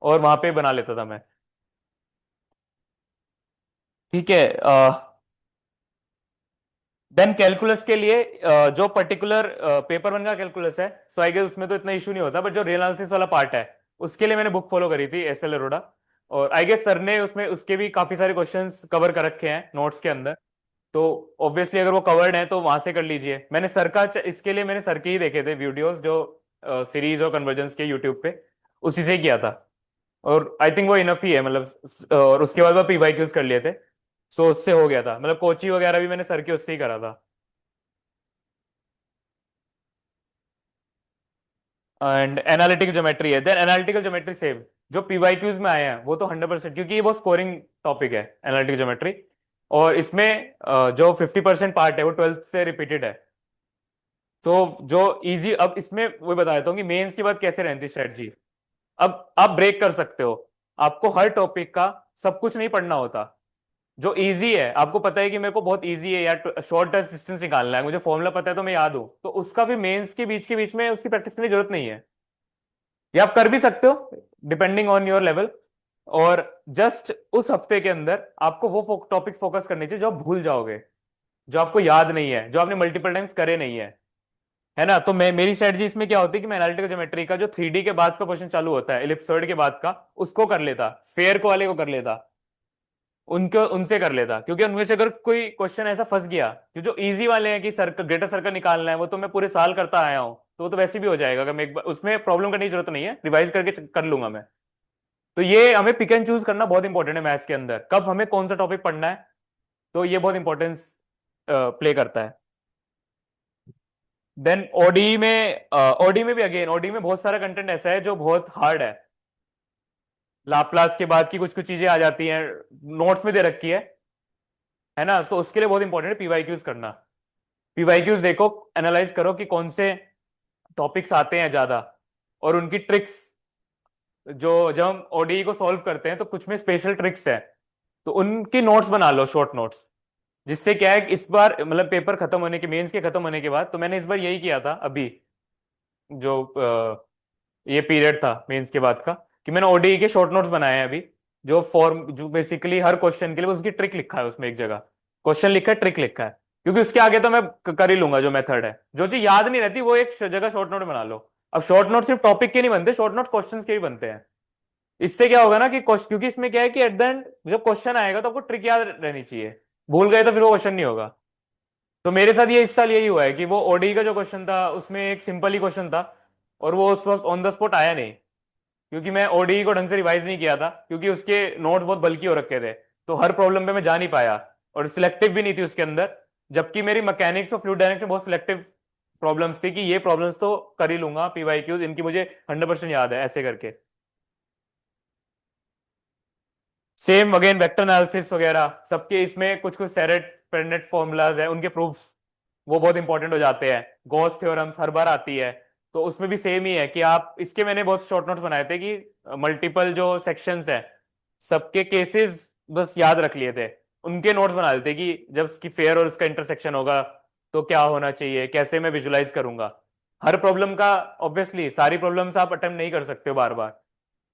और वहां पे बना लेता था मैं, ठीक है। देन कैलकुलस के लिए जो पर्टिकुलर पेपर 1 का कैलकुलस है, सो आई गेस उसमें तो इतना इशू नहीं होता, बट जो रियल एनालिसिस वाला पार्ट है उसके लिए मैंने बुक फॉलो करी थी एस एल अरोड़ा, और आई गेस सर ने उसमें उसके भी काफी सारे क्वेश्चंस कवर कर रखे हैं नोट्स के अंदर, तो ऑब्वियसली अगर वो कवर्ड है तो वहां से कर लीजिए। मैंने सर का इसके लिए मैंने सर के ही देखे थे वीडियोस, जो सीरीज और कन्वर्जेंस के यूट्यूब पे, उसी से ही किया था, और आई थिंक वो इनफ ही है, मतलब और उसके बाद वो पीवाईक्यूज कर लिए थे, सो उससे हो गया था, मतलब कोची वगैरह भी मैंने सर के उससे ही करा था। एंड एनालिटिकल ज्योमेट्री है, देन एनालिटिकल ज्योमेट्री सेम, जो पीवाईक्यूज में आए हैं वो तो 100%, क्योंकि ये बहुत स्कोरिंग टॉपिक है एनालिटिकल ज्योमेट्री, और इसमें जो 50% पार्ट है वो 12th से रिपीटेड है। तो जो इजी, अब इसमें वो बता देता हूँ कि मेंस के बाद कैसे रहती स्ट्रेटजी। अब आप ब्रेक कर सकते हो, आपको हर टॉपिक का सब कुछ नहीं पढ़ना होता, जो इजी है, आपको पता है कि मेरे को बहुत इजी है यार, शॉर्ट डिस्टेंस निकालना है, मुझे फॉर्मूला पता है तो मैं याद हूं, तो उसका भी मेंस के बीच में उसकी प्रैक्टिस करने की जरूरत नहीं है। ये आप कर भी सकते हो डिपेंडिंग ऑन योर लेवल। और जस्ट उस हफ्ते के अंदर आपको वो टॉपिक्स फोकस करने चाहिए जो आप भूल जाओगे, जो आपको याद नहीं है, जो आपने मल्टीपल टाइम्स करे नहीं है ना। तो मैं मेरी स्ट्रेटजी इसमें क्या होती है कि मैं एनालिटिकल ज्योमेट्री का जो 3D के बाद का क्वेश्चन चालू होता है, इलिप्सॉइड के बाद का, उसको कर लेता, स्फेयर को वाले को कर लेता, उनको उनसे कर लेता, क्योंकि उनमें से अगर कोई क्वेश्चन ऐसा फंस गया, जो इजी वाले हैं कि सर्कल, ग्रेटर सर्कल निकालना है, वो तो मैं पूरे साल करता आया हूं, तो वो तो वैसे भी हो जाएगा, अगर मैं एक बार उसमें प्रॉब्लम करने की जरूरत नहीं है, रिवाइज करके कर लूंगा मैं। तो ये हमें पिक एंड चूज करना बहुत इंपॉर्टेंट है मैथ्स के अंदर, कब हमें कौन सा टॉपिक पढ़ना है, तो ये बहुत इंपॉर्टेंस प्ले करता है। देन ओडी में भी अगेन, ओडी में बहुत सारा कंटेंट ऐसा है जो बहुत हार्ड है, लाप्लास के बाद की कुछ कुछ चीजें आ जाती हैं, नोट्स में दे रखी है ना। तो उसके लिए बहुत इंपॉर्टेंट है पीवाईक्यूज करना। पीवाईक्यूज देखो, एनालाइज करो कि कौन से टॉपिक्स आते हैं ज्यादा, और उनकी ट्रिक्स, जो जब हम ओडी को सॉल्व करते हैं तो कुछ में स्पेशल ट्रिक्स है, तो उनकी नोट्स बना लो, शॉर्ट नोट्स। जिससे क्या है कि इस बार मतलब पेपर खत्म होने के, मेंस के खत्म होने के बाद, तो मैंने इस बार यही किया था अभी, जो ये पीरियड था मेंस के बाद का, कि मैंने ओडी के शॉर्ट नोट्स बनाए हैं अभी, जो फॉर्म, जो बेसिकली हर क्वेश्चन के लिए उसकी ट्रिक लिखा है उसमें, एक जगह क्वेश्चन लिखा है, ट्रिक लिखा है, क्योंकि उसके आगे तो मैं कर ही लूंगा, जो मेथड है, जो चीज याद नहीं रहती वो एक जगह शॉर्ट नोट बना लो। अब शॉर्ट नोट सिर्फ टॉपिक के नहीं बनते, शॉर्ट नोट क्वेश्चन के भी बनते हैं। इससे क्या होगा ना कि क्योंकि इसमें क्या है कि एट द एंड जब क्वेश्चन आएगा तो आपको ट्रिक याद रहनी चाहिए, भूल गए तो फिर वो क्वेश्चन नहीं होगा। तो मेरे साथ ये इस साल यही हुआ है कि वो ओडी का जो क्वेश्चन था उसमें एक सिंपल ही क्वेश्चन था, और वो उस वक्त ऑन द स्पॉट आया नहीं, क्योंकि मैं ओडी को ढंग से रिवाइज नहीं किया था, क्योंकि उसके नोट्स बहुत बल्कि हो रखे थे, तो हर प्रॉब्लम पे मैं जा नहीं पाया, और सिलेक्टिव भी नहीं थी उसके अंदर। जबकि मेरी मैकेनिक्स और फ्लूइड डायनेमिक्स में बहुत सिलेक्टिव प्रॉब्लम्स थी, कि ये प्रॉब्लम्स तो कर ही लूंगा, पीवाईक्यूज इनकी मुझे 100% याद है, ऐसे करके। सेम अगेन वेक्टर एनालिसिस वगैरह सबके इसमें कुछ कुछ सेरेट पेरनेट फॉर्मूलाज है, उनके प्रूफ्स वो बहुत इंपॉर्टेंट हो जाते हैं, गॉस थ्योरम्स हर बार आती है, तो उसमें भी सेम ही है कि आप इसके, मैंने बहुत शॉर्ट नोट्स बनाए थे कि मल्टीपल जो सेक्शंस है सबके केसेस बस याद रख लिए थे, उनके नोट्स बना लेते कि जब इसकी फेयर और इसका इंटरसेक्शन होगा तो क्या होना चाहिए, कैसे मैं विजुलाइज करूंगा। हर प्रॉब्लम का, ऑब्वियसली सारी प्रॉब्लम्स आप अटेम्प्ट नहीं कर सकते हो बार बार,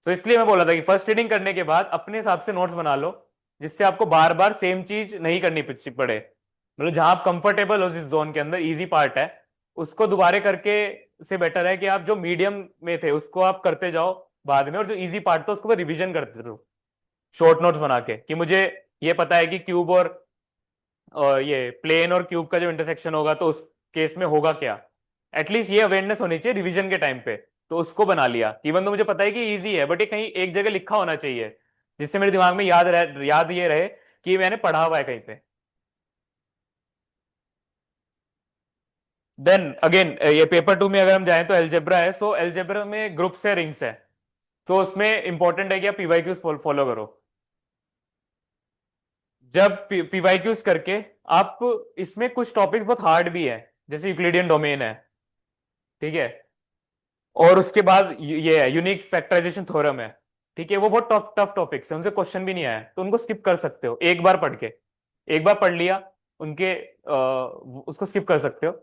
तो इसलिए मैं बोला था कि फर्स्ट रीडिंग करने के बाद अपने हिसाब से नोट्स बना लो, जिससे आपको बार बार सेम चीज नहीं करनी पड़े, मतलब जहां आप कंफर्टेबल हो, जिस जोन के अंदर इजी पार्ट है उसको दोबारा करके से बेटर है कि आप जो मीडियम में थे उसको आप करते जाओ बाद में, और जो इजी पार्ट था उसको रिवीजन करते रहो शॉर्ट नोट्स बना के, कि मुझे ये पता है कि क्यूब और ये प्लेन और क्यूब का जो इंटरसेक्शन होगा तो उस केस में होगा क्या, एटलीस्ट ये अवेयरनेस होनी चाहिए रिवीजन के टाइम पे। तो उसको बना लिया, इवन तो मुझे पता है कि इजी है, बट ये कहीं एक जगह लिखा होना चाहिए, जिससे मेरे दिमाग में याद ये रहे कि मैंने पढ़ा हुआ है कहीं पे। देन अगेन ये पेपर 2 में अगर हम जाएं तो एलजेब्रा है, सो एलजेब्रा में ग्रुप्स है, रिंग्स है, तो उसमें इंपॉर्टेंट है कि आप पीवाईक्यूज फॉलो करो। जब पीवाईक्यूज करके आप, इसमें कुछ टॉपिक्स बहुत हार्ड भी है, जैसे यूक्लिडियन डोमेन है, ठीक है, और उसके बाद ये है यूनिक फैक्टराइजेशन थ्योरम है, ठीक है, वो बहुत टफ टफ टॉपिक्स है, उनसे क्वेश्चन भी नहीं आया, तो उनको स्किप कर सकते हो एक बार पढ़ के, एक बार पढ़ लिया उनके, उसको स्किप कर सकते हो।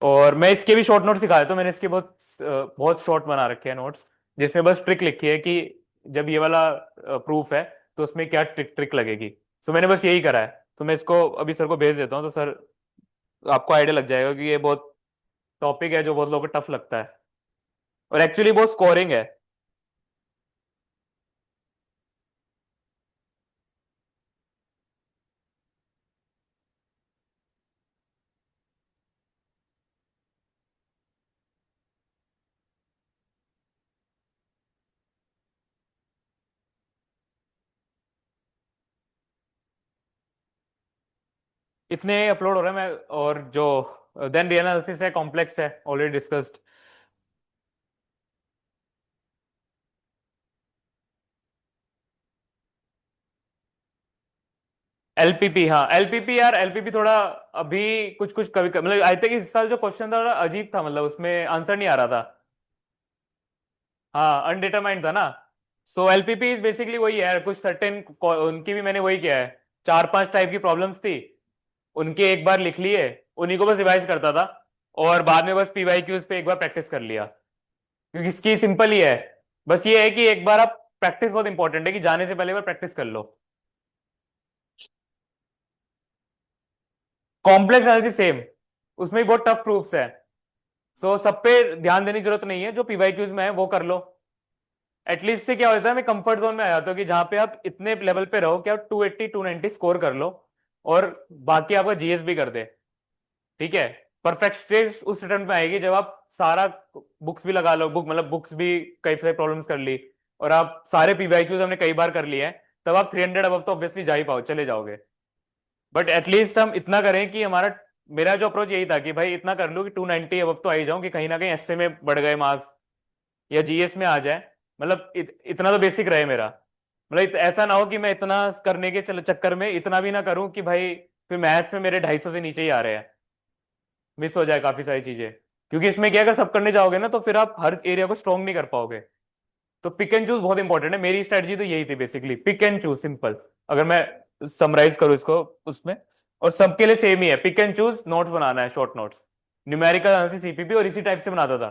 और मैं इसके भी शॉर्ट नोट सिखा देता हूँ, मैंने इसके बहुत शॉर्ट बना रखे हैं नोट्स, जिसमें बस ट्रिक लिखी है कि जब ये वाला प्रूफ है तो उसमें क्या ट्रिक ट्रिक लगेगी। तो मैंने बस यही करा है, तो मैं इसको अभी सर को भेज देता हूँ, तो सर आपको आइडिया लग जाएगा कि ये बहुत टॉपिक है जो बहुत लोगों को टफ लगता है, और एक्चुअली बहुत स्कोरिंग है। इतने अपलोड हो रहे हैं मैं, और जो देन रीएनालिसिस है, कॉम्प्लेक्स है, ऑलरेडी डिस्कस्ड। एलपीपी, हाँ एलपीपी यार, एलपीपी थोड़ा अभी कुछ कुछ कभी मतलब आई थिंक इस साल जो क्वेश्चन था थोड़ा अजीब था, मतलब उसमें आंसर नहीं आ रहा था, हाँ अनडिटरमाइंड था ना। सो एलपीपी इज बेसिकली वही है, कुछ सर्टेन, उनकी भी मैंने वही किया है 4-5 टाइप की प्रॉब्लम्स थी, उनके एक बार लिख लिए, उन्हीं को बस रिवाइज करता था, और बाद में बस पीवाईक्यूज पे एक बार प्रैक्टिस कर लिया, क्योंकि इसकी सिंपल ही है। बस ये है कि एक बार आप प्रैक्टिस, बहुत इंपॉर्टेंट है कि जाने से पहले एक बार प्रैक्टिस कर लो। कॉम्प्लेक्स एनालिसिस सेम, उसमें भी बहुत टफ प्रूफ्स है, सो सब पे ध्यान देने की जरूरत नहीं है, जो पीवाईक्यूज में है वो कर लो। एटलीस्ट से क्या होता है, मैं कंफर्ट जोन में आ जाता हूँ कि जहां पे आप इतने लेवल पे रहो कि आप 280 290 स्कोर कर लो, और बाकी आपका जीएस भी कर दे, ठीक है। परफेक्ट स्टेज उस रिटर्न में आएगी जब आप सारा बुक्स भी लगा लो, मतलब बुक्स भी कई सारे प्रॉब्लम्स कर ली, और आप सारे पीवाईक्यूज हमने कई बार कर लिए हैं, तब आप 300 अबव तो ऑब्वियसली जा ही पाओ, चले जाओगे। बट एटलीस्ट हम इतना करें कि हमारा, मेरा जो अप्रोच यही था कि भाई इतना कर लूं कि 290 अबव तो आ ही जाऊं, कि कहीं ना कहीं एसए में बढ़ गए मार्क्स या जीएस में आ जाए, मतलब इतना तो बेसिक रहे मेरा। मतलब ऐसा ना हो कि मैं इतना करने के चक्कर में इतना भी ना करूं कि भाई फिर मैथ्स में मेरे 250 से नीचे ही आ रहे हैं, मिस हो जाए काफी सारी चीजें। क्योंकि इसमें क्या, अगर सब करने जाओगे ना तो फिर आप हर एरिया को स्ट्रॉन्ग नहीं कर पाओगे। तो पिक एंड चूज बहुत इंपॉर्टेंट है, मेरी स्ट्रेटजी तो यही थी basically, pick and choose, simple. अगर मैं समराइज करूं इसको उसमें, और सबके लिए सेम ही है, पिक एंड चूज, नोट्स बनाना है, short notes, numerical analysis, CPP, और इसी टाइप से बनाता था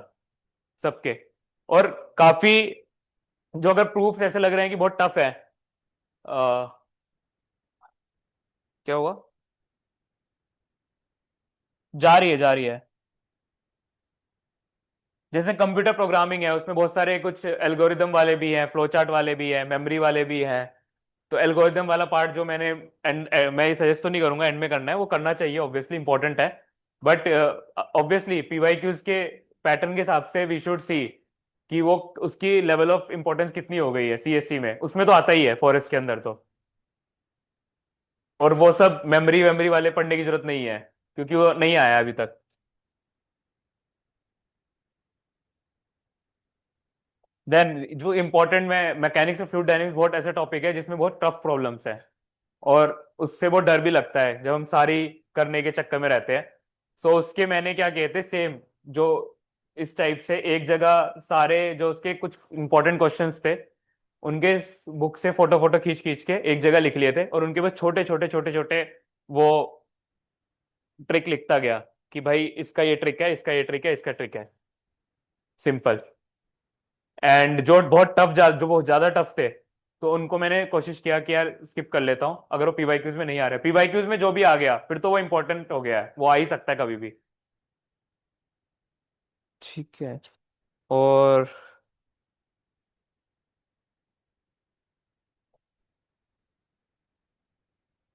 सबके। और काफी, जो अगर प्रूफ्स ऐसे लग रहे हैं कि बहुत टफ है, आ, क्या हुआ, जा रही है। जैसे कंप्यूटर प्रोग्रामिंग है, उसमें बहुत सारे कुछ एल्गोरिदम वाले भी हैं, फ्लो चार्ट वाले भी हैं, मेमोरी वाले भी हैं। तो एल्गोरिदम वाला पार्ट जो मैंने मैं सजेस्ट तो नहीं करूंगा एंड में करना है, वो करना चाहिए, ऑब्वियसली इंपॉर्टेंट है। बट ऑब्वियसली पीवाईक्यूज के पैटर्न के हिसाब से वी शुड सी कि वो, उसकी लेवल ऑफ इंपॉर्टेंस कितनी हो गई है सीएससी में, उसमें तो आता ही है फॉरेस्ट के अंदर तो। और वो सब मेमोरी वेमोरी वाले पढ़ने की जरूरत नहीं है, क्योंकि वो नहीं आया अभी तक। देन जो इंपॉर्टेंट में, मैकेनिक्स ऑफ फ्लूइड डायनेमिक्स बहुत ऐसा टॉपिक है जिसमें बहुत टफ प्रॉब्लम्स है, और उससे बहुत डर भी लगता है जब हम सारी करने के चक्कर में रहते हैं। सो उसके मैंने क्या किए थे, सेम जो इस टाइप से एक जगह सारे जो उसके कुछ इंपॉर्टेंट क्वेश्चंस थे, उनके बुक से फोटो फोटो खींच खींच के एक जगह लिख लिए थे, और उनके पास छोटे छोटे छोटे छोटे वो ट्रिक लिखता गया कि भाई इसका ये ट्रिक है, इसका ये ट्रिक है, इसका ट्रिक है, सिंपल। एंड जो बहुत टफ, जो बहुत ज्यादा टफ थे, तो उनको मैंने कोशिश किया कि यार स्किप कर लेता हूं, अगर वो पीवाईक्यूज में नहीं आ रहा है, पीवाईक्यूज में जो भी आ गया फिर तो वो इंपॉर्टेंट हो गया है, वो आ ही सकता है कभी भी। ठीक है। और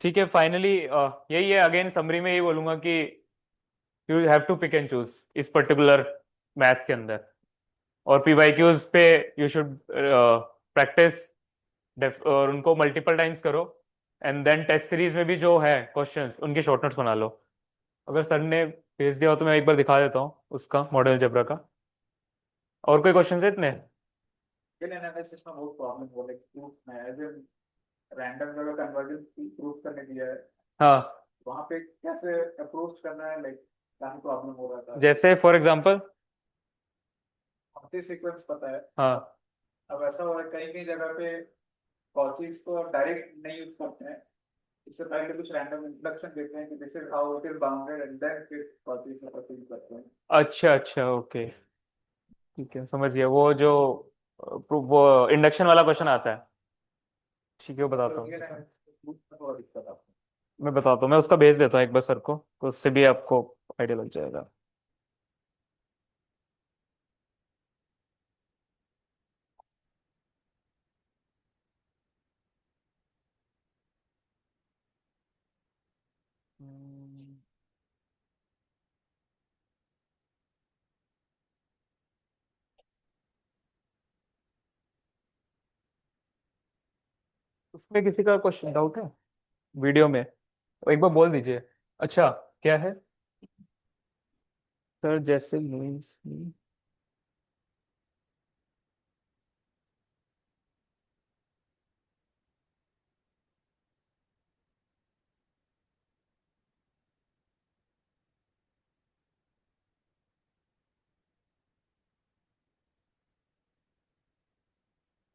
ठीक है, फाइनली यही है, अगेन समरी में यही बोलूंगा कि you have to pick and choose इस पर्टिकुलर मैथ्स के अंदर, और पीवाईक्यूज पे यू शुड प्रैक्टिस, और उनको मल्टीपल टाइम्स करो, एंड देन टेस्ट सीरीज में भी जो है क्वेश्चंस, उनके शॉर्ट नोट्स बना लो। अगर सर ने भेज दिया हो तो मैं एक बार दिखा देता हूँ उसका मॉडल जबरा का। और कोई क्वेश्चन है इतने? Then analysis में बहुत प्रॉब्लम हो रही है प्रूफ में, एज ए रैंडम जगह कन्वर्जन प्रूफ करने दिया है, हाँ, वहां पे कैसे अप्रोच करना है, लाइक काफी प्रॉब्लम हो रहा था। जैसे फॉर एग्जांपल, हमसे सीक्वेंस पता है, हाँ, अब ऐसा हो रहा है कई कई जगह पे कॉचीज को डायरेक्ट नहीं यूज करते हैं, इससे पहले कुछ रैंडम इंट्रोडक्शन देते हैं कि this is how it is bounded and then फिर कॉचीज में प्रोसीड करते हैं। अच्छा अच्छा, ओके, ठीक है, समझ गया। वो जो वो इंडक्शन वाला क्वेश्चन आता है, ठीक है, वो बताता तो हूँ। ये थोड़ा दिक्कत आता है। मैं बताता हूँ, मैं उसका भेज देता हूँ एक बार सर को, तो उससे भी आपको आइडिया लग जाएगा। हम्म, उसमें किसी का क्वेश्चन डाउट है वीडियो में, तो एक बार बोल दीजिए। अच्छा, क्या है सर, जैसे मीन्स,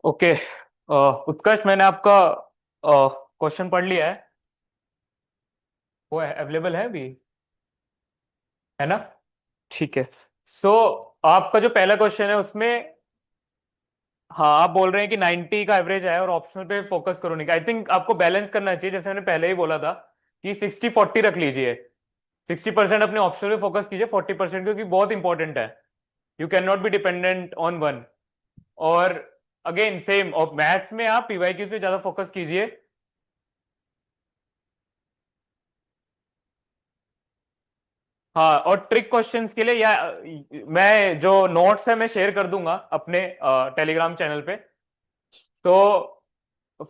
ओके, उत्कर्ष, मैंने आपका क्वेश्चन पढ़ लिया है, वो अवेलेबल है अभी, है ना? ठीक है। सो आपका जो पहला क्वेश्चन है उसमें, हाँ, आप बोल रहे हैं कि 90 का एवरेज है और ऑप्शनल पे फोकस करो नहीं। आई थिंक आपको बैलेंस करना चाहिए, जैसे मैंने पहले ही बोला था कि 60-40 रख लीजिए। 60% अपने ऑप्शनल पे फोकस कीजिए, 40% क्योंकि बहुत इंपॉर्टेंट है। You can not be dependent on one. और अगेन सेम, और मैथ्स में आप पीवाईक्यूज पे ज्यादा फोकस कीजिए। हाँ, और ट्रिक क्वेश्चंस के लिए, या मैं जो नोट्स है मैं शेयर कर दूंगा अपने टेलीग्राम चैनल पे। तो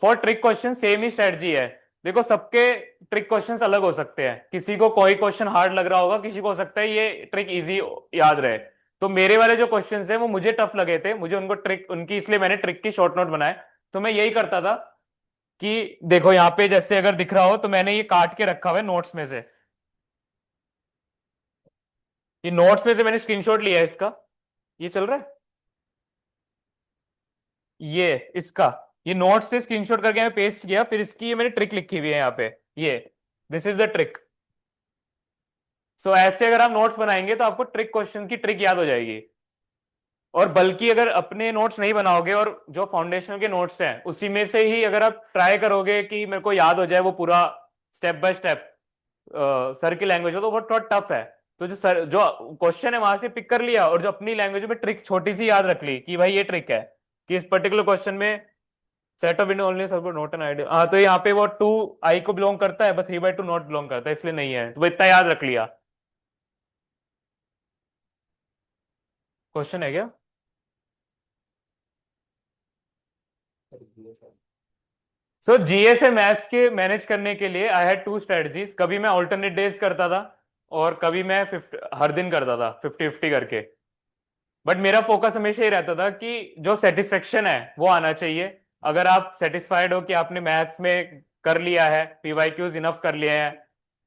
for trick question same he strategy है। देखो, सबके ट्रिक क्वेश्चंस अलग हो सकते हैं। किसी को कोई क्वेश्चन हार्ड लग रहा होगा, किसी को हो सकता है ये ट्रिक इजी याद रहे। तो मेरे वाले जो क्वेश्चंस हैं वो मुझे टफ लगे थे, मुझे उनको ट्रिक उनकी, इसलिए मैंने ट्रिक की शॉर्ट नोट बनाए। तो मैं यही करता था कि देखो यहाँ पे जैसे अगर दिख रहा हो तो मैंने ये काट के रखा हुआ है नोट्स में से। ये नोट्स में से मैंने स्क्रीनशॉट लिया है इसका। ये चल रहा है, ये इसका, ये नोट्स से स्क्रीनशॉट करके मैं पेस्ट किया, फिर इसकी ये मैंने ट्रिक लिखी हुई है यहाँ पे। ये दिस इज द ट्रिक। सो ऐसे अगर आप नोट्स बनाएंगे तो आपको ट्रिक क्वेश्चन की ट्रिक याद हो जाएगी। और बल्कि अगर अपने नोट्स नहीं बनाओगे और जो फाउंडेशनल के नोट्स हैं उसी में से ही अगर आप ट्राई करोगे कि मेरे को याद हो जाए वो पूरा स्टेप बाय स्टेप सर की लैंग्वेज हो, तो वो थोड़ा टफ है। तो जो सर जो क्वेश्चन है वहां से पिक कर लिया, और जो अपनी लैंग्वेज में ट्रिक छोटी सी याद रख ली कि भाई ये ट्रिक है कि इस पर्टिकुलर क्वेश्चन में सेट ऑफ विंडो ओनली सब नोट एन आइडिया। हाँ, तो यहाँ पे वो 2 i को बिलोंग करता है, बस 3/2 नॉट बिलोंग करता है, इसलिए नहीं है। तो वो इतना याद रख लिया। क्वेश्चन है क्या? सो जीएस से मैथ्स के मैनेज करने के लिए आई हैड 2 स्ट्रेटजीज। कभी मैं ऑल्टरनेट डेज करता था और कभी मैं हर दिन करता था 50-50 करके। बट मेरा फोकस हमेशा ही रहता था कि जो सेटिस्फेक्शन है वो आना चाहिए। अगर आप सेटिस्फाइड हो कि आपने मैथ्स में कर लिया है, पीवाईक्यूज इनफ कर लिए हैं,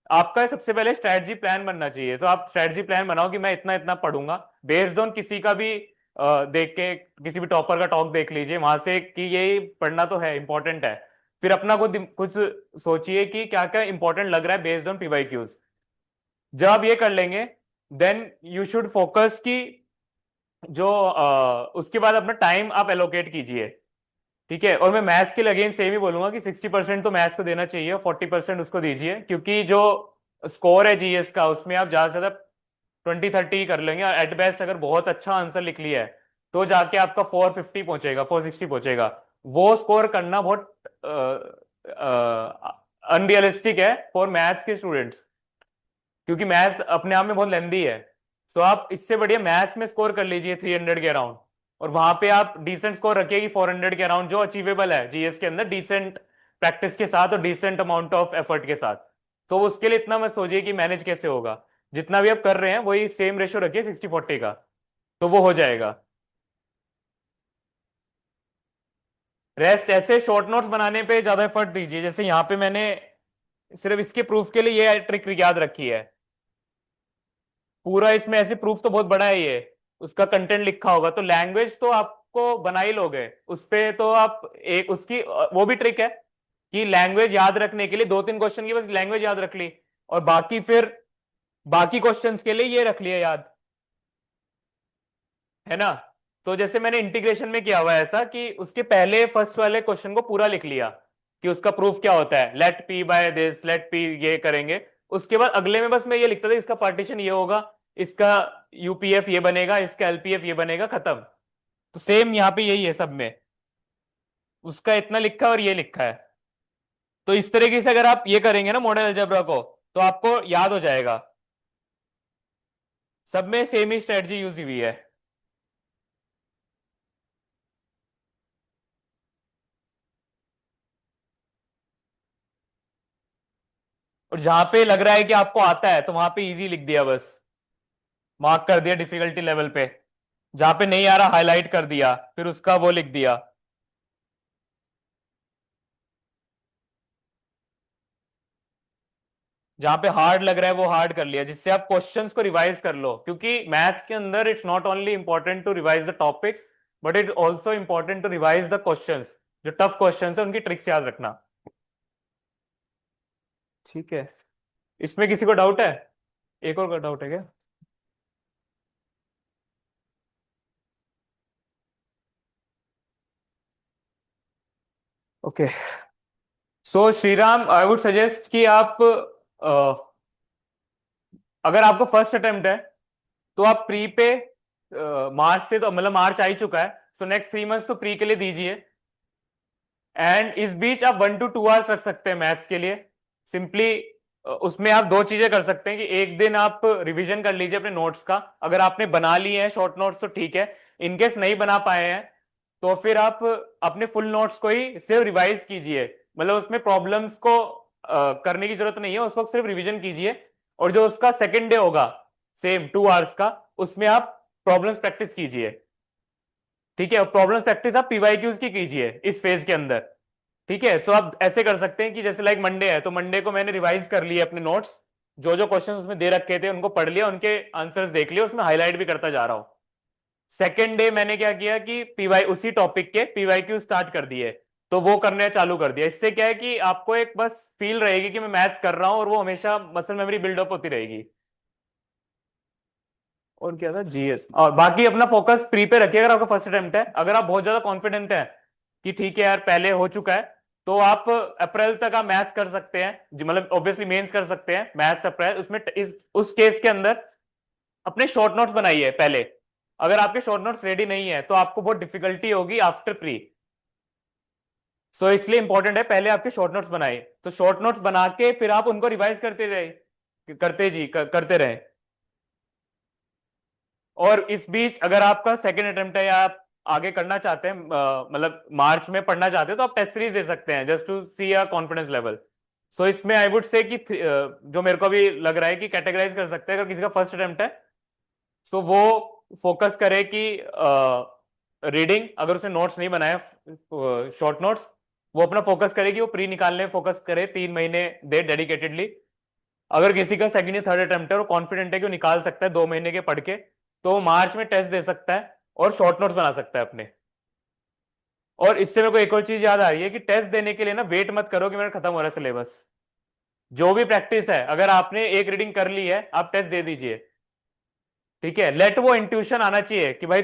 आपका सबसे पहले स्ट्रेटजी प्लान बनना चाहिए। तो आप स्ट्रेटजी प्लान बनाओ कि मैं इतना इतना पढ़ूंगा, बेस्ड ऑन किसी का भी देख के, किसी भी टॉपर का टॉक देख लीजिए वहां से कि ये पढ़ना तो है, इंपॉर्टेंट है। फिर अपना कुछ सोचिए कि क्या क्या इंपॉर्टेंट लग रहा है बेस्ड ऑन पीवाईक्यूज। जब आप ये कर लेंगे, देन यू शुड फोकस कि जो उसके बाद अपना टाइम आप एलोकेट कीजिए। ठीक है, और मैं मैथ्स के लिए अगेन सेम ही बोलूंगा कि 60% तो मैथ्स को देना चाहिए और 40% उसको दीजिए, क्योंकि जो स्कोर है जीएस का उसमें आप ज्यादा से ज्यादा 20-30 कर लेंगे। और एट बेस्ट अगर बहुत अच्छा आंसर लिख लिया है तो जाके आपका 450 पहुंचेगा, 460 पहुंचेगा। वो स्कोर करना बहुत अनरियलिस्टिक है फॉर मैथ्स के स्टूडेंट्स, क्योंकि मैथ्स अपने आप में बहुत लेंदी है। तो आप इससे बढ़िया मैथ्स में स्कोर कर लीजिए 300 के अराउंड, और वहां पे आप डिसेंट स्कोर रखिए कि 400 के अराउंड, जो अचीवेबल है जीएस के अंदर डिसेंट प्रैक्टिस के साथ और डिसेंट अमाउंट ऑफ एफर्ट के साथ। तो उसके लिए इतना मत सोचिए कि मैनेज कैसे होगा, जितना भी आप कर रहे हैं वही सेम रेशियो रखिए 60-40 का, तो वो हो जाएगा। रेस्ट ऐसे शॉर्ट नोट्स बनाने पे ज्यादा एफर्ट दीजिए। जैसे यहाँ पे मैंने सिर्फ इसके प्रूफ के लिए ये ट्रिक याद रखी है। पूरा इसमें ऐसे प्रूफ तो बहुत बड़ा है ये, उसका कंटेंट लिखा होगा, तो लैंग्वेज तो आपको बना ही लोगे उस पे। तो आप एक उसकी वो भी ट्रिक है कि लैंग्वेज याद रखने के लिए 2-3 क्वेश्चन की बस लैंग्वेज याद रख ली, और बाकी फिर बाकी क्वेश्चंस के लिए ये रख लिया याद, है ना? तो जैसे मैंने इंटीग्रेशन में किया हुआ है ऐसा कि उसके पहले फर्स्ट वाले क्वेश्चन को पूरा लिख लिया कि उसका प्रूफ क्या होता है, let P by this, let P ये करेंगे। उसके बाद अगले में बस मैं ये लिखता था इसका पार्टीशन ये होगा, इसका यूपीएफ ये बनेगा, इसका एलपीएफ ये बनेगा, खत्म। तो सेम यहाँ पे यही है सब में, उसका इतना लिखा है और ये लिखा है। तो इस तरीके से अगर आप ये करेंगे ना मॉडल अलजेब्रा को, तो आपको याद हो जाएगा। सब में सेम ही स्ट्रेटजी यूज हुई है। और जहां पे लग रहा है कि आपको आता है तो वहां पे इजी लिख दिया, बस मार्क कर दिया डिफिकल्टी लेवल पे। जहां पे नहीं आ रहा हाईलाइट कर दिया, फिर उसका वो लिख दिया। जहां पे हार्ड लग रहा है वो हार्ड कर लिया, जिससे आप क्वेश्चंस को रिवाइज कर लो। क्योंकि मैथ्स के अंदर it's not only important to revise the topic, but it also important to revise the questions. जो टफ क्वेश्चंस है उनकी ट्रिक्स याद रखना। ठीक है। इसमें किसी को डाउट है? एक और का डाउट है क्या? Okay, so Shriram, I would suggest कि आप अगर आपको फर्स्ट अटेम्प्ट है तो आप प्री पे मार्च से, तो मतलब मार्च आ ही चुका है, सो नेक्स्ट 3 मंथ्स तो प्री के लिए दीजिए। एंड इस बीच आप 1 to 2 आवर्स रख सकते हैं मैथ्स के लिए। सिंपली उसमें आप दो चीजें कर सकते हैं कि एक दिन आप रिवीजन कर लीजिए अपने नोट्स का, अगर आपने बना लिए हैं शॉर्ट नोट्स तो ठीक है, इनकेस नहीं बना पाए हैं तो फिर आप अपने फुल नोट्स को ही सिर्फ रिवाइज कीजिए, मतलब उसमें प्रॉब्लम्स को करने की जरूरत नहीं है, उस वक्त सिर्फ रिवीजन कीजिए। और जो उसका सेकेंड डे होगा सेम 2 आवर्स का, उसमें आप प्रॉब्लम्स प्रैक्टिस कीजिए। ठीक है, प्रॉब्लम्स प्रैक्टिस आप पीवाईक्यूज की कीजिए इस फेज के अंदर। ठीक है, सो आप ऐसे कर सकते हैं कि जैसे लाइक मंडे है तो मंडे को मैंने रिवाइज कर लिए अपने नोट्स, जो जो क्वेश्चन उसमें दे रखे थे उनको पढ़ लिया, उनके आंसर्स देख लिए, उसमें हाईलाइट भी करता जा रहा हूं। सेकेंड डे मैंने क्या किया कि पीवाई उसी टॉपिक के पीवाईक्यू स्टार्ट कर दिए, तो वो करने चालू कर दिया। इससे क्या है कि आपको एक बस फील रहेगी कि मैं मैथ्स कर रहा हूं, और वो हमेशा मसल मेमोरी बिल्डअप होती रहेगी। और क्या था, जीएस। और बाकी अपना फोकस प्री पे रखिए अगर आपका फर्स्ट अटेम्प्ट है। अगर आप बहुत ज्यादा कॉन्फिडेंट है कि ठीक है यार पहले हो चुका है, तो आप अप्रैल तक आप मैथ्स कर सकते हैं मतलब ऑब्वियसली मेंस कर सकते हैं मैथ्स अप्रैल। उसमें उस केस के अंदर अपने शॉर्ट नोट्स बनाइए पहले। अगर आपके शॉर्ट नोट्स रेडी नहीं है तो आपको बहुत डिफिकल्टी होगी आफ्टर प्री, सो इसलिए इंपॉर्टेंट है पहले आपके शॉर्ट नोट्स बनाए। तो शॉर्ट नोट्स बना के फिर आप उनको रिवाइज करते रहे। और इस बीच अगर आपका सेकेंड अटेम्प्ट है या आप आगे करना चाहते हैं, मतलब मार्च में पढ़ना चाहते हैं, तो आप टेस्ट सीरीज दे सकते हैं just to see a confidence level. So इसमें आई वुड से कि जो मेरे को अभी लग रहा है कि कैटेगराइज कर सकते हैं, अगर किसी का फर्स्ट अटेम्प्ट है सो वो फोकस करे कि रीडिंग, अगर उसने नोट्स नहीं बनाए शॉर्ट नोट्स, वो अपना फोकस करे कि वो प्री निकालने फोकस करे, 3 महीने दे डेडिकेटेडली। अगर किसी का सेकंड या थर्ड अटेम्प्ट है और कॉन्फिडेंट है कि वो निकाल सकता है 2 महीने के पढ़ के, तो वो मार्च में टेस्ट दे सकता है और शॉर्ट नोट्स बना सकता है अपने। और इससे मेरे को एक और चीज याद आ रही है कि टेस्ट देने के लिए ना वेट मत करो कि मेरा खत्म हो रहा है सिलेबस। जो भी प्रैक्टिस है, अगर आपने एक रीडिंग कर ली है आप टेस्ट दे दीजिए। ठीक है, लेट वो इंट्यूशन आना चाहिए कि भाई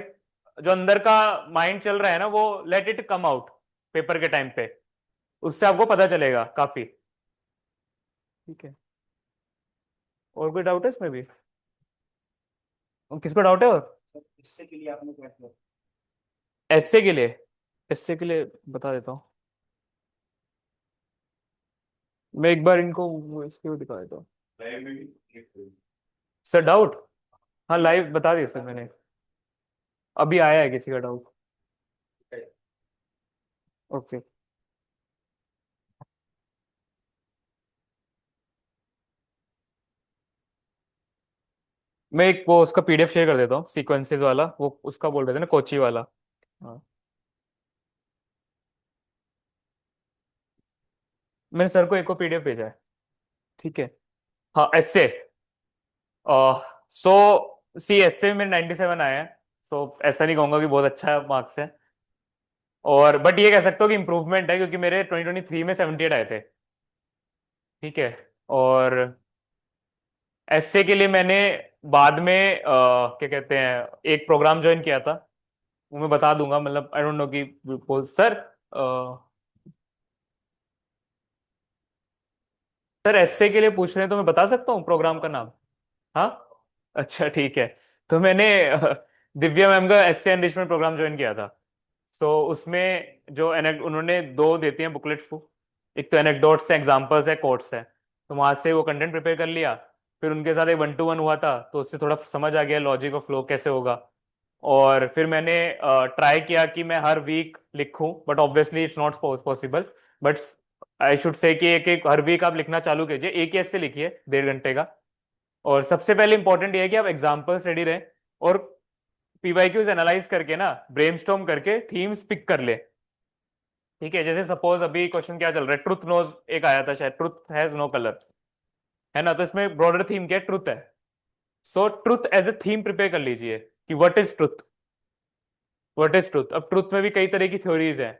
जो अंदर का माइंड चल रहा है ना, वो let it come out paper के टाइम पे, उससे आपको पता चलेगा काफी। ठीक है, और कोई डाउट है इसमें भी? और किसको डाउट है और? सर इससे के लिए आपने क्या किया? एसए के लिए, एसए के लिए बता देता हूँ मैं एक बार इनको, इसके वो दिखा देता हूँ। सर डाउट, हाँ लाइव बता दिया सर मैंने, अभी आया है किसी का डाउट? ओके, मैं एक वो उसका पीडीएफ शेयर कर देता हूँ सीक्वेंसेस वाला, वो उसका बोल रहे थे ना कोची वाला। हाँ, मैंने सर को एक को पीडीएफ भेजा है। ठीक है, हाँ एसए, सो सी एसए में मेरे 97 आए हैं, सो ऐसा नहीं कहूंगा कि बहुत अच्छा मार्क्स है, और बट ये कह सकते हो कि इंप्रूवमेंट है क्योंकि मेरे 2023 में 78 आए थे। ठीक है, और एसए के लिए मैंने बाद में क्या कहते हैं एक प्रोग्राम ज्वाइन किया था, वो मैं बता दूंगा, मतलब आई डोंट नो कि सर सर एसए के लिए पूछ रहे हैं तो मैं बता सकता हूँ प्रोग्राम का नाम? हाँ, अच्छा ठीक है। तो मैंने दिव्या मैम का एसए एनरिचमेंट प्रोग्राम ज्वाइन किया था। तो उसमें जो उन्होंने दो देती हैं बुकलेट्स को, एक तो एनेक्डोट्स है, एग्जांपल्स है, कोट्स है, तो वहां से वो कंटेंट प्रिपेयर कर लिया। फिर उनके साथ एक 1 to 1 हुआ था, तो उससे थोड़ा समझ आ गया लॉजिक ऑफ फ्लो कैसे होगा। और फिर मैंने ट्राई किया कि मैं हर वीक लिखूं, but obviously it's not possible, but I should say कि एक एक हर वीक आप लिखना चालू कीजिए, एक ही ऐसे लिखिए 1.5 घंटे का। और सबसे पहले इंपॉर्टेंट ये है कि आप एग्जाम्पल्स रेडी रहे, और पीवाईक्यूज एनालाइज करके ना ब्रेनस्टॉर्म करके थीम्स पिक कर ले। ठीक है, जैसे सपोज अभी क्वेश्चन क्या चल रहा है, ट्रुथ नोज एक आया था शायद, ट्रुथ हैज नो कलर, है ना, तो इसमें ब्रॉडर थीम क्या है, ट्रुथ है। So truth as a theme prepare कर लीजिए कि what is truth, what is truth. अब ट्रुथ में भी कई तरह की थ्योरीज हैं,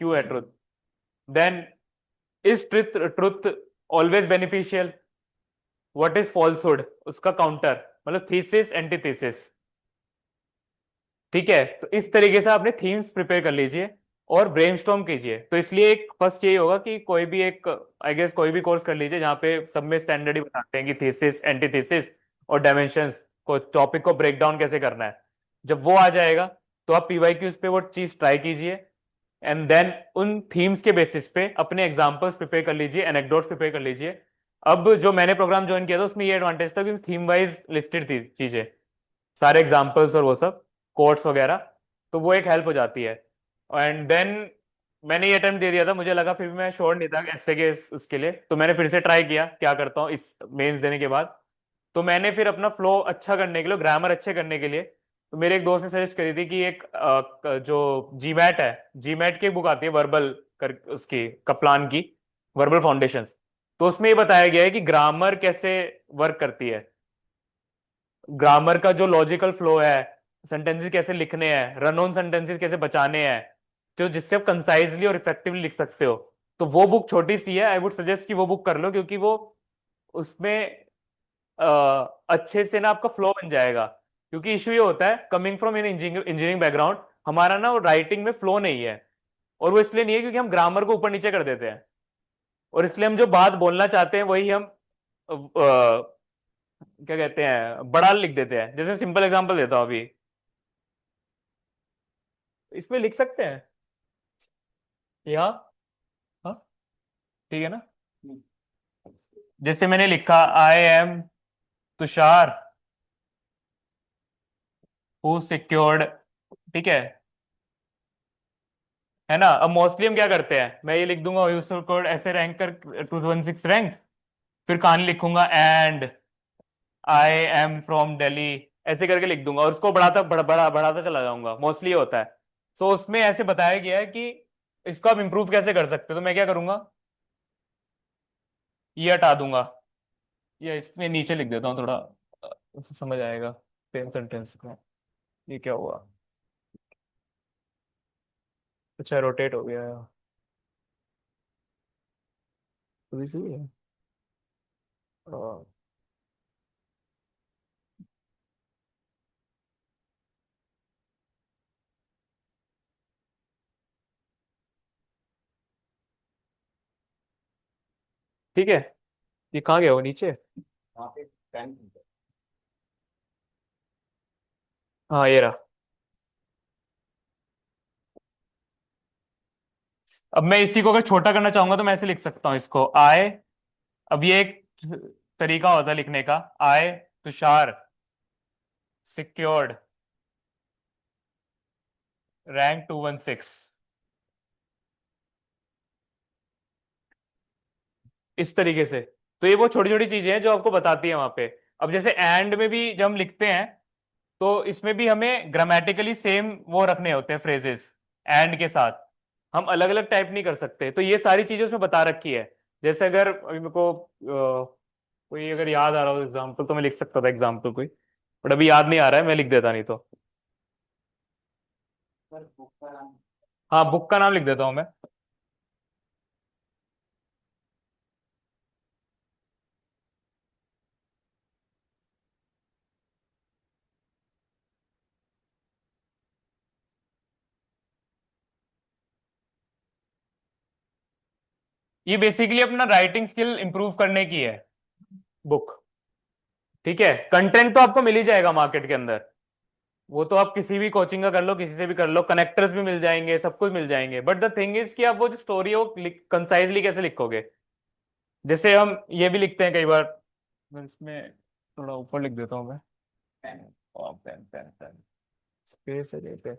क्यों है truth, then is truth always beneficial, what is falsehood, उसका काउंटर, मतलब थीसिस एंटीथीसिस। ठीक है, तो इस तरीके से आपने थीम्स प्रिपेयर कर लीजिए और ब्रेनस्टॉर्म कीजिए। तो इसलिए एक फर्स्ट यही होगा कि कोई भी एक, आई गेस कोई भी कोर्स कर लीजिए जहाँ पे सब में स्टैंडर्ड ही बताते हैं कि थीसिस एंटीथीसिस और डायमेंशंस को, टॉपिक को ब्रेक डाउन कैसे करना है। जब वो आ जाएगा तो आप पीवाईक्यूज पे वो चीज ट्राई कीजिए, एंड देन उन थीम्स के बेसिस पे अपने एग्जाम्पल्स प्रिपेयर कर लीजिए, एनेक्डोट्स प्रिपेयर कर लीजिए। अब जो मैंने प्रोग्राम ज्वाइन किया था उसमें ये एडवांटेज था कि थीम वाइज लिस्टेड थी चीजें, सारे एग्जाम्पल्स और वो सब कोट्स वगैरह, तो वो एक हेल्प हो जाती है। एंड देन मैंने ये अटेम्प्ट दे दिया था, मुझे लगा फिर भी मैं श्योर नहीं था ऐसे के उसके लिए, तो मैंने फिर से ट्राई किया क्या करता हूँ इस मेंस देने के बाद। तो मैंने फिर अपना फ्लो अच्छा करने के लिए, ग्रामर अच्छे करने के लिए, तो मेरे एक दोस्त ने सजेस्ट करी थी कि एक जो जीमैट है, जीमैट की बुक आती है वर्बल कर उसकी, कप्लान की वर्बल फाउंडेशंस। तो उसमें ये बताया गया है कि ग्रामर कैसे वर्क करती है, ग्रामर का जो लॉजिकल फ्लो है, सेंटेंसेस कैसे लिखने हैं, रन ऑन सेंटेंसेस कैसे बचाने हैं, तो जिससे आप कंसाइजली और इफेक्टिवली लिख सकते हो। तो वो बुक छोटी सी है, आई वुड सजेस्ट कि वो बुक कर लो, क्योंकि वो उसमें अ, अच्छे से ना आपका फ्लो बन जाएगा। क्योंकि इशू ये होता है, coming from in engineering background, हमारा ना राइटिंग में फ्लो नहीं है। और वो इसलिए नहीं है क्योंकि हम ग्रामर को ऊपर नीचे कर देते हैं, और इसलिए हम जो बात बोलना चाहते हैं वही हम क्या कहते हैं, बड़ा लिख देते हैं। जैसे सिंपल एग्जांपल देता हूं अभी, इसमें लिख सकते हैं यहाँ, हाँ ठीक है ना। जैसे मैंने लिखा I am Tushar who secured, ठीक है ना। अब मोस्टली हम क्या करते हैं, मैं ये लिख दूंगा हु सिक्योर्ड ऐसे रैंक कर 216 रैंक, फिर कहानी लिखूंगा and I am from Delhi, ऐसे करके लिख दूंगा और उसको बढ़ाता चला जाऊंगा, मोस्टली होता है। तो उसमें ऐसे बताया गया है कि इसको आप इंप्रूव कैसे कर सकते हो। तो मैं क्या करूंगा, ये हटा दूंगा, या इसमें नीचे लिख देता हूँ थोड़ा, समझ आएगा सेम सेंटेंस में। ये क्या हुआ, अच्छा रोटेट हो गया, तो इसीलिए है। ठीक है, ये कहाँ गया वो नीचे, वहाँ पे पेन। हाँ ये रहा। अब मैं इसी को अगर छोटा करना चाहूंगा तो मैं ऐसे लिख सकता हूँ इसको आई, अब ये एक तरीका होता है लिखने का, आई तुषार सिक्योर्ड रैंक 216, इस तरीके से। तो ये वो छोटी छोटी चीजें हैं जो आपको बताती है वहां पे। अब जैसे एंड में भी जब हम लिखते हैं तो इसमें भी हमें ग्रामेटिकली सेम वो रखने होते हैं फ्रेजेस, एंड के साथ हम अलग अलग टाइप नहीं कर सकते। तो ये सारी चीजें उसमें बता रखी है। जैसे अगर अभी मेरे को कोई अगर याद आ रहा हो एग्जाम्पल तो मैं लिख सकता था एग्जाम्पल कोई, बट अभी याद नहीं आ रहा है, मैं लिख देता नहीं तो। पर बुक का नाम। हाँ बुक का नाम लिख देता हूँ मैं। ये बेसिकली अपना राइटिंग स्किल इंप्रूव करने की है बुक। ठीक है, कंटेंट तो आपको मिल ही जाएगा मार्केट के अंदर, वो तो आप किसी भी कोचिंग का कर लो, किसी से भी कर लो, कनेक्टर्स भी मिल जाएंगे, सब कुछ मिल जाएंगे। बट द थिंग इज कि आप वो जो स्टोरी है वो कंसाइजली कैसे लिखोगे। जैसे हम ये भी लिखते हैं कई बार, मैं इसमें थोड़ा ऊपर लिख देता हूँ मैं, pen. Pen pen pen space है ये पे।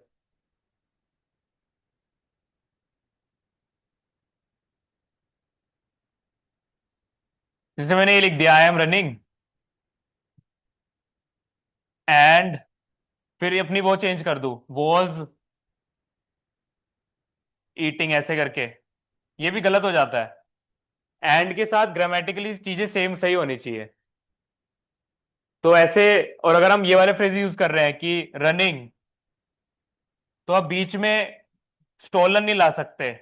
जैसे मैंने ये लिख दिया आई एम रनिंग एंड, फिर ये अपनी वो चेंज कर दूं वॉज ईटिंग ऐसे करके, ये भी गलत हो जाता है। एंड के साथ ग्रामेटिकली चीजें सेम सही होनी चाहिए। तो ऐसे, और अगर हम ये वाले फ्रेज यूज कर रहे हैं कि रनिंग, तो आप बीच में स्टोलन नहीं ला सकते,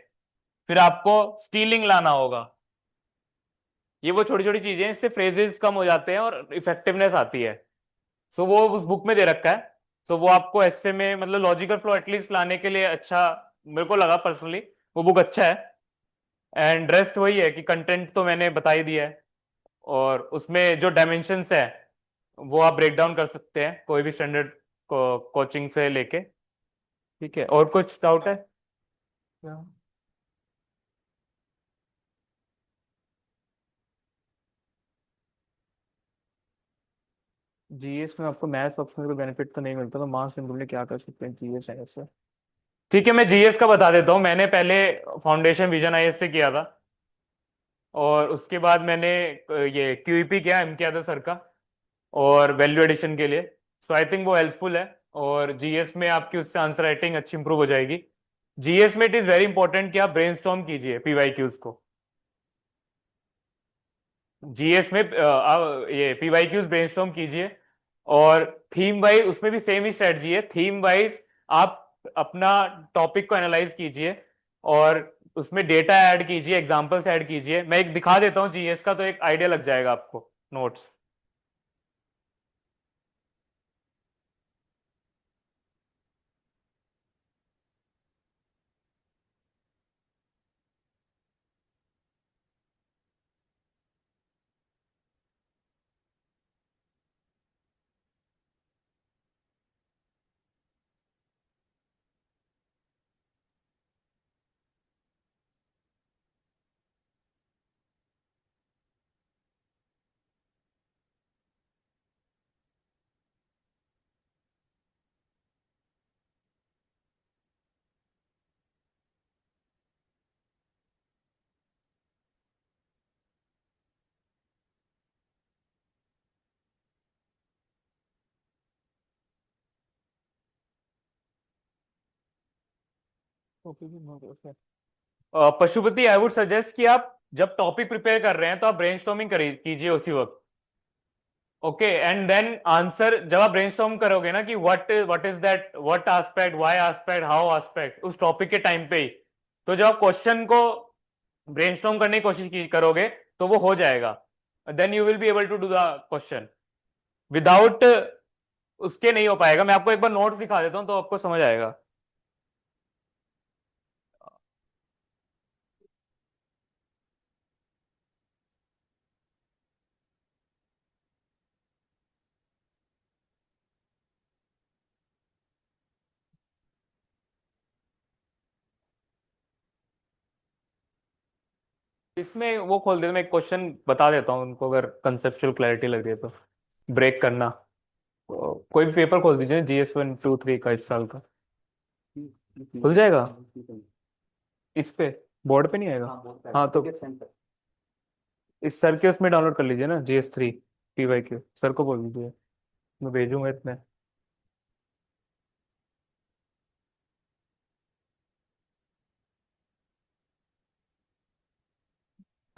फिर आपको स्टीलिंग लाना होगा। ये वो छोटी छोटी चीजें हैं, इससे फ्रेजेस कम हो जाते हैं और इफेक्टिवनेस आती है। सो वो उस बुक में दे रखा है। सो वो आपको ऐसे में मतलब लॉजिकल फ्लो एटलीस्ट लाने के लिए अच्छा मेरे को लगा पर्सनली, वो बुक अच्छा है। एंड रेस्ट वही है कि कंटेंट तो मैंने बता ही दिया है, और उसमें जो डायमेंशंस है वो आप ब्रेक डाउन कर सकते हैं कोई भी स्टैंडर्ड कोचिंग से लेके। ठीक है, और कुछ डाउट है? जीएस में आपको मैथ्स ऑप्शन में कोई बेनिफिट तो नहीं मिलता, तो मार्क्स इम्प्रूव क्या कर सकते हैं जीएस है ऐसे? ठीक है, मैं जीएस का बता देता हूँ। मैंने पहले फाउंडेशन विजन आईएएस से किया था, और उसके बाद मैंने ये क्यूईपी किया एम के यादव सर का, और वैल्यू एडिशन के लिए। सो आई थिंक वो हेल्पफुल है, और जीएस में आपकी उससे आंसर राइटिंग अच्छी इंप्रूव हो जाएगी। जीएस में इट इज वेरी इंपॉर्टेंट कि आप ब्रेनस्टॉर्म कीजिए पीवाईक्यूज को। जीएस में ये पीवाईक्यूज ब्रेनस्टॉर्म कीजिए, और थीम वाइज उसमें भी सेम ही स्ट्रेटजी है। थीम वाइज आप अपना टॉपिक को एनालाइज कीजिए, और उसमें डेटा ऐड कीजिए, एग्जांपल्स ऐड कीजिए। मैं एक दिखा देता हूँ जीएस का, तो एक आइडिया लग जाएगा आपको notes. Pashupati, I would suggest कि आप जब टॉपिक प्रिपेयर कर रहे हैं तो आप ब्रेनस्टॉर्मिंग कीजिए उसी वक्त। ओके, एंड देन आंसर जब आप ब्रेनस्टॉर्म करोगे ना कि what is that, what aspect, why aspect, how aspect, उस टॉपिक के टाइम पे ही, तो जब आप क्वेश्चन को ब्रेनस्टॉर्म करने की कोशिश करोगे तो वो हो जाएगा। Then you will be able to do the question. Without उसके नहीं हो पाएगा। मैं आपको एक बार नोट्स दिखा देता हूँ तो आपको समझ आएगा। इसमें वो खोल देते, मैं एक क्वेश्चन बता देता हूँ उनको, अगर कंसेप्चुअल क्लैरिटी लग रही है तो। ब्रेक करना, कोई भी पेपर खोल दीजिए, GS 1 2 3 का इस साल का खुल जाएगा। इस पे बोर्ड पे नहीं आएगा? हाँ, तो इस सर के उसमें डाउनलोड कर लीजिए ना, GS 3 PYQ। सर को बोल दीजिए, मैं भेजूंगा इतने।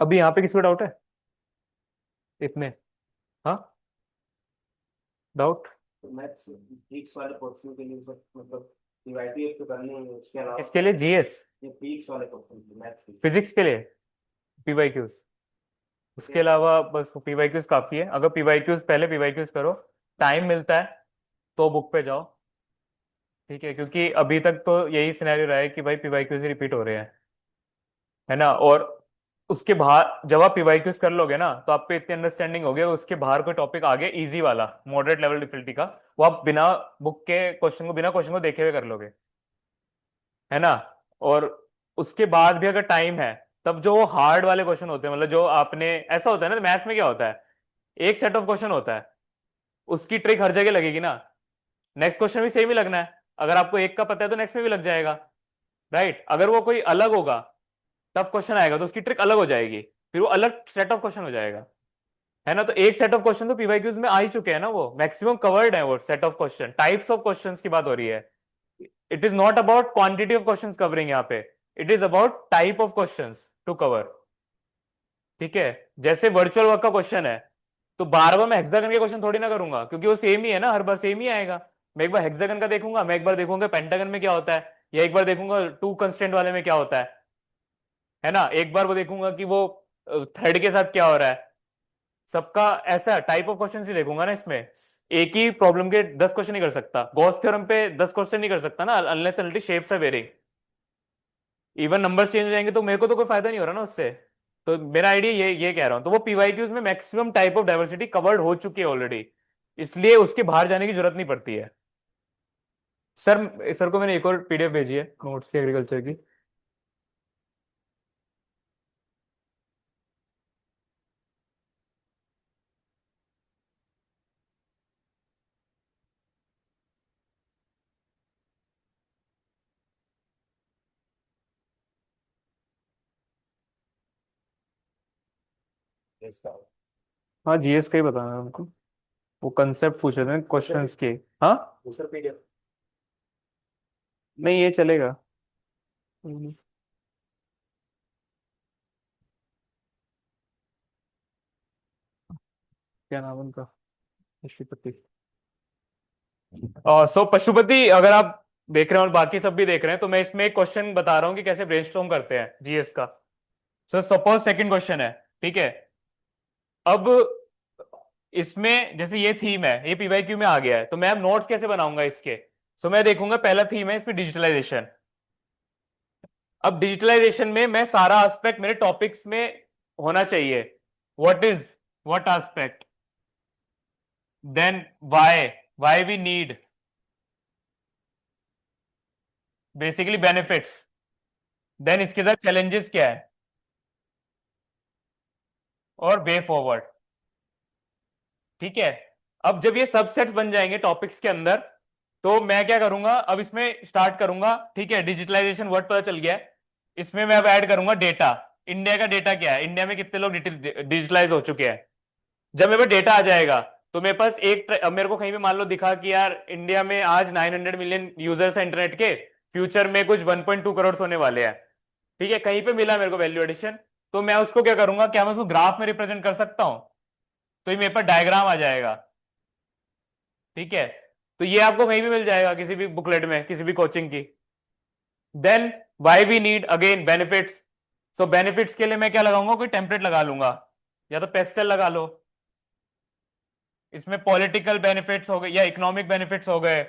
अभी यहाँ पे किसी को डाउट है? इतने? हाँ, डाउट तो मैथ्स फिजिक्स वाले क्वेश्चन के लिए मतलब पीवाईक्यू एक तो करने हैं, उसके अलावा इसके लिए जीएस, ये फिजिक्स वाले क्वेश्चन मैथ्स फिजिक्स के लिए PYQs, उसके अलावा बस PYQs काफी है। अगर PYQs पहले PYQs करो, टाइम मिलता है तो बुक पे जाओ। ठीक है, क्योंकि अभी तक तो यही सिनेरियो रहा है कि भाई PYQs ही रिपीट हो रहे हैं, है ना। और उसके बाहर जब आप पीवाईक्यूज कर लोगे ना, तो आपको इतनी अंडरस्टैंडिंग होगी, उसके बाहर कोई टॉपिक आगे इजी वाला मॉडरेट लेवल डिफिकल्टी का, वो आप बिना बुक के क्वेश्चन को, बिना क्वेश्चन को देखे हुए कर लोगे, है ना। और उसके बाद भी अगर टाइम है, तब जो हार्ड वाले क्वेश्चन होते हैं, मतलब जो आपने, ऐसा होता है ना मैथ्स में क्या होता है, एक सेट ऑफ क्वेश्चन होता है, उसकी ट्रिक हर जगह लगेगी ना। नेक्स्ट क्वेश्चन भी सेम ही लगना है। अगर आपको एक का पता है तो नेक्स्ट में भी लग जाएगा, राइट। अगर वो कोई अलग होगा, टफ क्वेश्चन आएगा तो उसकी ट्रिक अलग हो जाएगी, फिर वो अलग सेट ऑफ क्वेश्चन हो जाएगा, है ना। तो एक सेट ऑफ क्वेश्चन तो पीवाईक्यूज में आ ही चुके हैं ना, वो मैक्सिमम कवर्ड है वो set of question. Types of questions की बात हो रही है। It is not about quantity of questions covering यहाँ पे, it is about type of questions to cover. ठीक है, जैसे वर्चुअल वर्क का क्वेश्चन है, तो बार बार मैं हेक्सागन के क्वेश्चन थोड़ी ना करूंगा, क्योंकि वो सेम ही है ना, हर बार सेम ही आएगा। मैं एक बार हेक्सागन का देखूंगा, मैं एक बार देखूंगा पेंटागन में क्या होता है, या एक बार देखूंगा टू कंस्टेंट वाले में क्या होता है ना। एक बार वो देखूंगा कि वो थ्रेड के साथ क्या हो रहा है, सबका ऐसा टाइप ऑफ क्वेश्चन ही देखूंगा ना इसमें। एक ही प्रॉब्लम के 10 क्वेश्चन नहीं कर सकता, गॉस थ्योरम पे 10 क्वेश्चन नहीं कर सकता ना, unless until shapes are varying. Even numbers change हो जाएंगे तो मेरे को तो कोई फायदा नहीं हो रहा ना उससे। तो मेरा आइडिया ये कह रहा हूं, तो वो पीवाईक्यूज में maximum type of diversity covered हो चुकी है ऑलरेडी, इसलिए उसके बाहर जाने की जरूरत नहीं पड़ती है। सर को मैंने एक और पीडीएफ भेजी है नोट्स की, एग्रीकल्चर की। हाँ जीएस का ही बताना है उनको, वो कंसेप्ट पूछ रहे थे क्वेश्चंस के। हाँ दूसरा पीडीएफ नहीं ये चलेगा। क्या नाम है उनका, पशुपति। सो पशुपति, अगर आप देख रहे हैं और बाकी सब भी देख रहे हैं, तो मैं इसमें एक क्वेश्चन बता रहा हूँ कि कैसे ब्रेनस्टॉर्म करते हैं जीएस का। सो सपोज सेकंड क्वेश्चन है, ठीक है। अब इसमें जैसे ये थीम है, ये पीवाईक्यू में आ गया है, तो मैं अब नोट्स कैसे बनाऊंगा इसके। तो मैं देखूंगा पहला थीम है इसमें डिजिटलाइजेशन। अब डिजिटलाइजेशन में मैं सारा एस्पेक्ट मेरे टॉपिक्स में होना चाहिए। What aspect, then why we need, basically benefits, then इसके साथ चैलेंजेस क्या है, और वे फॉरवर्ड। ठीक है। अब जब ये सब सेट्स बन जाएंगे टॉपिक्स के अंदर, तो मैं क्या करूंगा, अब इसमें स्टार्ट करूंगा। ठीक है, डिजिटलाइजेशन वर्ड पता चल गया है। इसमें मैं अब ऐड करूंगा डेटा। इंडिया का डेटा क्या है, इंडिया में कितने लोग डिजिटलाइज हो चुके हैं। जब मेरे पास डेटा आ जाएगा, तो मेरे पास अब मेरे को कहीं भी मान लो दिखा कि यार इंडिया में आज 900 मिलियन यूजर्स हैं इंटरनेट के, फ्यूचर में कुछ 1.2 करोड़ होने वाले हैं। ठीक है, कहीं पे मिला मेरे को वैल्यू एडिशन, तो मैं उसको क्या करूंगा, क्या मैं उसको ग्राफ में रिप्रेजेंट कर सकता हूं। तो ये मेरे पास डायग्राम आ जाएगा। ठीक है, तो ये आपको कहीं भी मिल जाएगा, किसी भी बुकलेट में, किसी भी कोचिंग की। Then why we need, again benefits. So benefits के लिए मैं क्या लगाऊंगा, कोई टेम्पलेट लगा लूंगा, या तो पेस्टल लगा लो। इसमें पॉलिटिकल बेनिफिट्स हो गए या इकोनॉमिक बेनिफिट्स हो गए।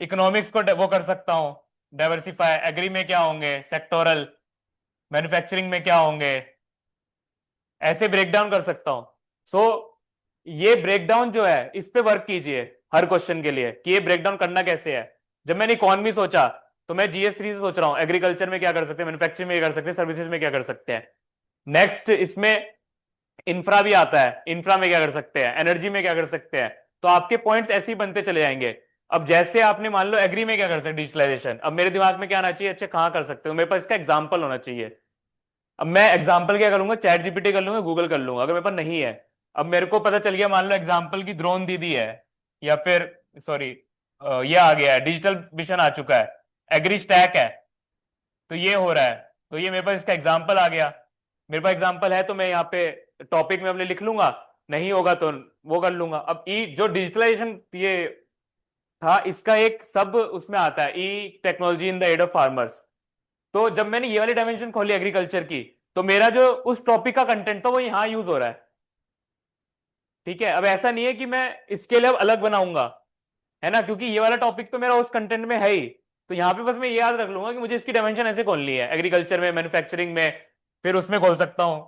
इकोनॉमिक्स को वो कर सकता हूं डाइवर्सिफाई, एग्री में क्या होंगे, सेक्टोरल, मैन्युफैक्चरिंग में क्या होंगे, ऐसे ब्रेकडाउन कर सकता हूं। सो ये ब्रेकडाउन जो है, इस पे वर्क कीजिए हर क्वेश्चन के लिए कि ये ब्रेकडाउन करना कैसे है। जब मैंने इकोनॉमी सोचा, तो मैं जीएस3 से सोच रहा हूं, एग्रीकल्चर में क्या कर सकते हैं, मैन्युफैक्चरिंग में क्या कर सकते हैं, सर्विसेज में क्या कर सकते हैं। नेक्स्ट इसमें इंफ्रा भी आता है, इंफ्रा में क्या कर सकते हैं, एनर्जी में क्या कर सकते हैं। तो आपके पॉइंट्स ऐसे ही बनते चले जाएंगे। अब जैसे आपने मान लो एग्री में क्या कर सकते हैं, डिजिटलाइजेशन, अब मेरे दिमाग में क्या आना चाहिए, अच्छा कहां कर सकते हो, मेरे पास इसका एग्जाम्पल होना चाहिए। अब मैं एग्जाम्पल क्या करूंगा, चैट जीपीटी कर लूंगा, गूगल कर लूंगा, अगर मेरे पास नहीं है। अब मेरे को पता चल गया, मान लो एग्जाम्पल की ड्रोन दीदी है, या फिर सॉरी ये आ गया है, डिजिटल मिशन आ चुका है, एग्री स्टैक है, तो ये हो रहा है। तो ये मेरे पास इसका एग्जाम्पल आ गया। मेरे पास एग्जाम्पल है, तो मैं यहाँ पे टॉपिक में अपने लिख लूंगा, नहीं होगा तो वो कर लूंगा। अब ई जो डिजिटलाइजेशन ये था, इसका एक सब उसमें आता है, e technology in the aid of farmers. तो जब मैंने ये वाली डायमेंशन खोली एग्रीकल्चर की, तो मेरा जो उस टॉपिक का कंटेंट था वो यहां यूज हो रहा है। ठीक है, अब ऐसा नहीं है कि मैं इसके लिए अब अलग बनाऊंगा, है ना, क्योंकि ये वाला टॉपिक तो मेरा उस कंटेंट में है ही। तो यहां पे बस मैं ये याद रख लूंगा कि मुझे इसकी डायमेंशन ऐसे खोलनी है, एग्रीकल्चर में, मैन्युफैक्चरिंग में, फिर उसमें खोल सकता हूं।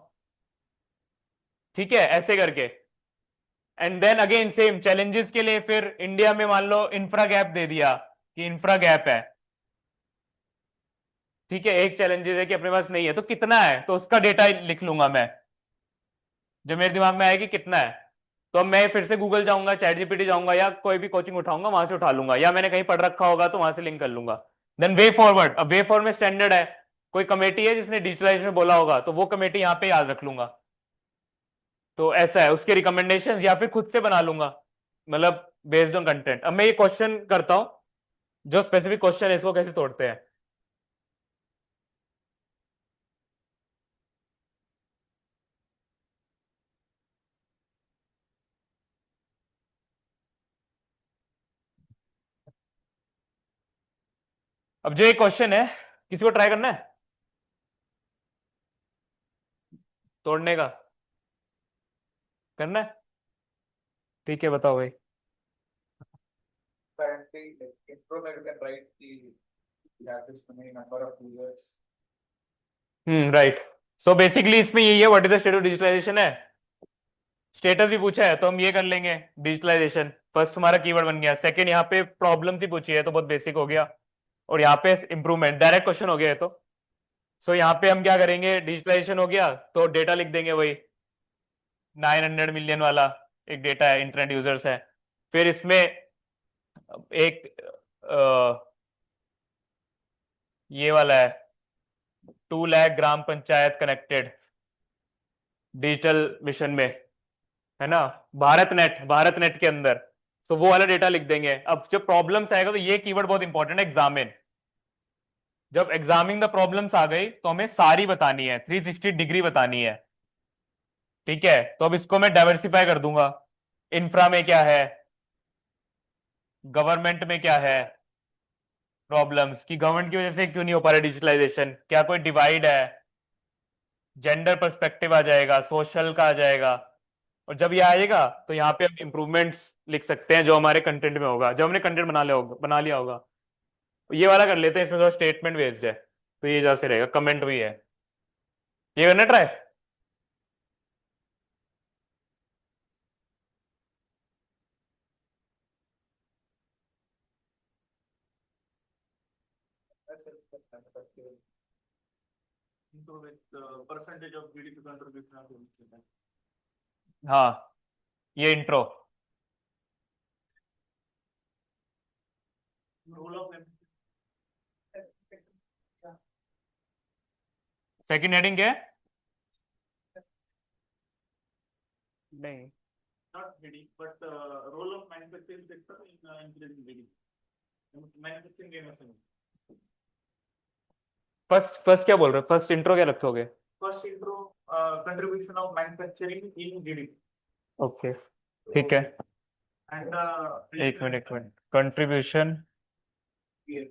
ठीक है, ऐसे करके। And then again same challenges के लिए, फिर इंडिया में मान लो इंफ्रा गैप दे दिया कि इंफ्रा गैप है। ठीक है, एक चैलेंजेस है कि अपने पास नहीं है, तो कितना है, तो उसका डेटा लिख लूंगा मैं, जो मेरे दिमाग में आया कि कितना है। तो अब मैं फिर से गूगल जाऊंगा, चैट जीपीटी जाऊंगा, या कोई भी कोचिंग उठाऊंगा, वहां से उठा लूंगा, या मैंने कहीं पढ़ रखा होगा तो वहां से लिंक कर लूंगा। देन वे फॉरवर्ड, अब वे फॉरवर्ड में स्टैंडर्ड है, कोई कमेटी है जिसने डिजिटलाइजेशन बोला होगा, तो वो कमेटी यहाँ पे याद रख लूंगा। तो ऐसा है, उसके रिकमेंडेशन या फिर खुद से बना लूंगा, मतलब बेस्ड ऑन कंटेंट। अब मैं ये क्वेश्चन करता हूं, जो स्पेसिफिक क्वेश्चन है इसको कैसे तोड़ते हैं। अब जो ये क्वेश्चन है, किसी को ट्राई करना है। तोड़ने का करना है? ठीक है, बताओ भाई। Currently, like, intro में you can write the average remaining number of users. Right. So basically इसमें यही है, what is the state of digitalization है। स्टेटस भी पूछा है तो हम ये कर लेंगे, डिजिटलाइजेशन फर्स्ट हमारा कीवर्ड बन गया। सेकंड यहाँ पे प्रॉब्लम्स ही पूछी है तो बहुत बेसिक हो गया, और यहाँ पे इंप्रूवमेंट डायरेक्ट क्वेश्चन हो गया है तो। सो यहाँ पे हम क्या करेंगे, डिजिटलाइजेशन हो गया तो डेटा लिख देंगे वही 900 मिलियन वाला एक डेटा है, इंटरनेट यूजर्स है। फिर इसमें एक ये वाला है 2 लाख ग्राम पंचायत कनेक्टेड डिजिटल मिशन में, है ना, भारत नेट के अंदर। तो वो वाला डेटा लिख देंगे। अब जब प्रॉब्लम्स आएगा तो ये कीवर्ड बहुत इंपॉर्टेंट है, एग्जामिन। जब एग्जामिन द प्रॉब्लम्स आ गई तो हमें सारी बतानी है, 360 डिग्री बतानी है। ठीक है, तो अब इसको मैं डाइवर्सिफाई कर दूंगा। इंफ्रा में क्या है, गवर्नमेंट में क्या है प्रॉब्लम्स, कि गवर्नमेंट की वजह से क्यों नहीं हो पा रहा डिजिटलाइजेशन, क्या कोई डिवाइड है, जेंडर पर्सपेक्टिव आ जाएगा, सोशल का आ जाएगा। और जब ये आएगा तो यहाँ पे हम इंप्रूवमेंट्स लिख सकते हैं जो हमारे कंटेंट में होगा, जब हमने कंटेंट बना लिया होगा। ये वाला कर लेते हैं, इसमें थोड़ा स्टेटमेंट बेस्ड है तो ये जैसे रहेगा, कमेंट भी है। ये करना try. Into with percentage of GDP contribution of the हाँ, ये intro. role of second heading क्या है? नहीं, not GDP, but role of manufacturing sector in increasing GDP. Manufacturing MSME. First क्या बोल रहे हो, फर्स्ट इंट्रो क्या रखोगे? First intro, contribution of manufacturing in GDP. Okay, ठीक है। And एक मिनट कंट्रीब्यूशन, yes.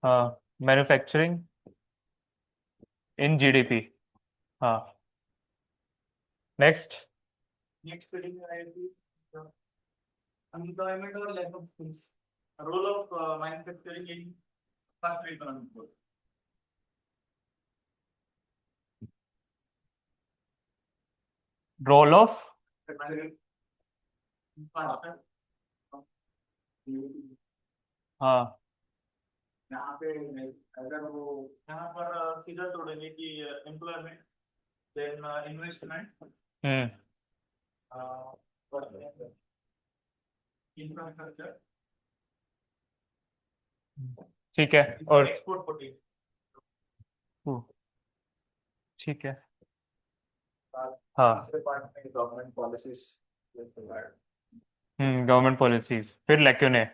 हाँ, मैन्युफैक्चरिंग इन जीडीपी, हाँ। Next, Next heading is employment or lack of skills. Role of manufacturing in fast economic growth. Role of, हाँ, यहाँ पे अगर वो यहाँ पर सीधा तोड़ेंगे कि एम्प्लॉयमेंट, देन इन्वेस्टमेंट, हम्म, इंफ्रास्ट्रक्चर, ठीक है, और एक्सपोर्ट पोटेंशियल। ठीक है, हाँ, गवर्नमेंट पॉलिसीज, गवर्नमेंट पॉलिसीज, फिर लैक्यूने,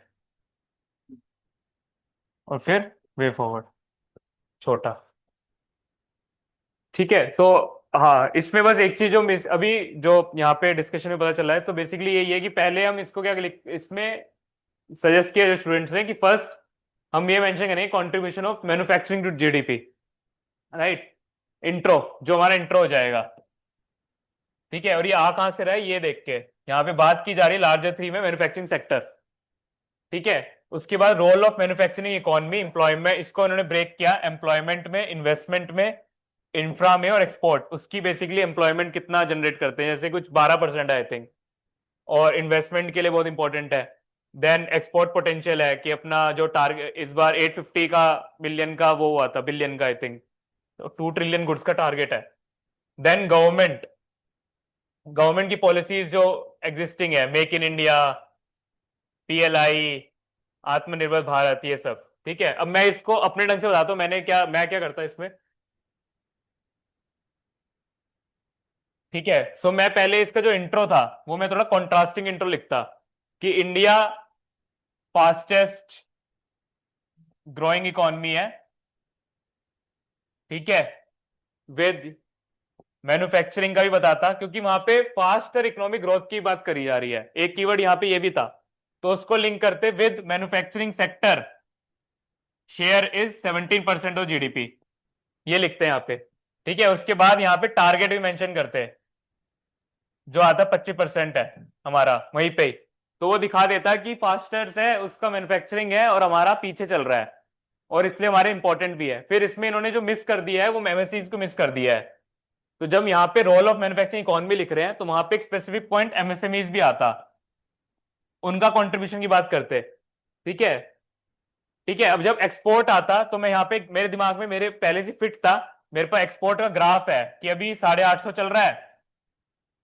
और फिर वे फॉरवर्ड, छोटा। ठीक है, तो हाँ, इसमें बस एक चीज जो मिस अभी जो यहाँ पे डिस्कशन में पता चला है, तो बेसिकली यही है कि पहले हम इसको क्या इसमें सजेस्ट किया जो स्टूडेंट्स ने कि फर्स्ट हम ये मेंशन करेंगे contribution of manufacturing to GDP, right, intro, जो हमारा इंट्रो हो जाएगा। ठीक है, और ये आ कहां से रहा है ये देख के, यहाँ पे बात की जा रही है लार्जर 3 में मैन्युफैक्चरिंग सेक्टर। ठीक है, उसके बाद role of manufacturing economy, employment, इसको उन्होंने ब्रेक किया एम्प्लॉयमेंट में, इन्वेस्टमेंट में, इंफ्रा में और एक्सपोर्ट। उसकी बेसिकली एम्प्लॉयमेंट कितना जनरेट करते हैं, जैसे कुछ 12% है आई थिंक, और इन्वेस्टमेंट के लिए बहुत इंपॉर्टेंट है। देन एक्सपोर्ट पोटेंशियल है कि अपना जो टारगेट इस बार 850 का मिलियन का वो हुआ था, बिलियन का आई थिंक, तो 2 ट्रिलियन गुड्स का टारगेट है। देन गवर्नमेंट की पॉलिसीज जो एग्जिस्टिंग है, मेक इन इंडिया, पीएलआई, आत्मनिर्भर भारत, ये सब। ठीक है, अब मैं इसको अपने ढंग से बताता हूं, मैं क्या करता इसमें। ठीक है, सो मैं पहले इसका जो इंट्रो था वो मैं थोड़ा कॉन्ट्रास्टिंग इंट्रो लिखता कि इंडिया फास्टेस्ट ग्रोइंग इकोनॉमी है, ठीक है, विद मैन्युफैक्चरिंग का भी बताता, क्योंकि वहां पे फास्टर इकोनॉमिक ग्रोथ की बात करी जा रही है, एक कीवर्ड यहां पे ये भी था, तो उसको लिंक करते with manufacturing sector share is 17% of GDP, ये लिखते हैं यहाँ पे। ठीक है, उसके बाद यहाँ पे टारगेट भी मेंशन करते हैं, जो आता 25% है हमारा वहीं पे ही। तो वो दिखा देता है कि फास्टर्स है उसका मैन्युफैक्चरिंग है और हमारा पीछे चल रहा है, और इसलिए हमारे इंपॉर्टेंट भी है। फिर इसमें इन्होंने जो मिस कर दिया है वो एमएससीज को मिस कर दिया है। तो जब यहाँ पे रोल ऑफ मैन्युफैक्चरिंग इकोनॉमी लिख रहे हैं तो वहां पे एक स्पेसिफिक पॉइंट एमएसएमईज भी आता, उनका कंट्रीब्यूशन की बात करते। ठीक है, ठीक है। अब जब एक्सपोर्ट आता तो मैं यहाँ पे मेरे दिमाग में मेरे पहले से फिट था, मेरे पास एक्सपोर्ट का ग्राफ है कि अभी 850 चल रहा है,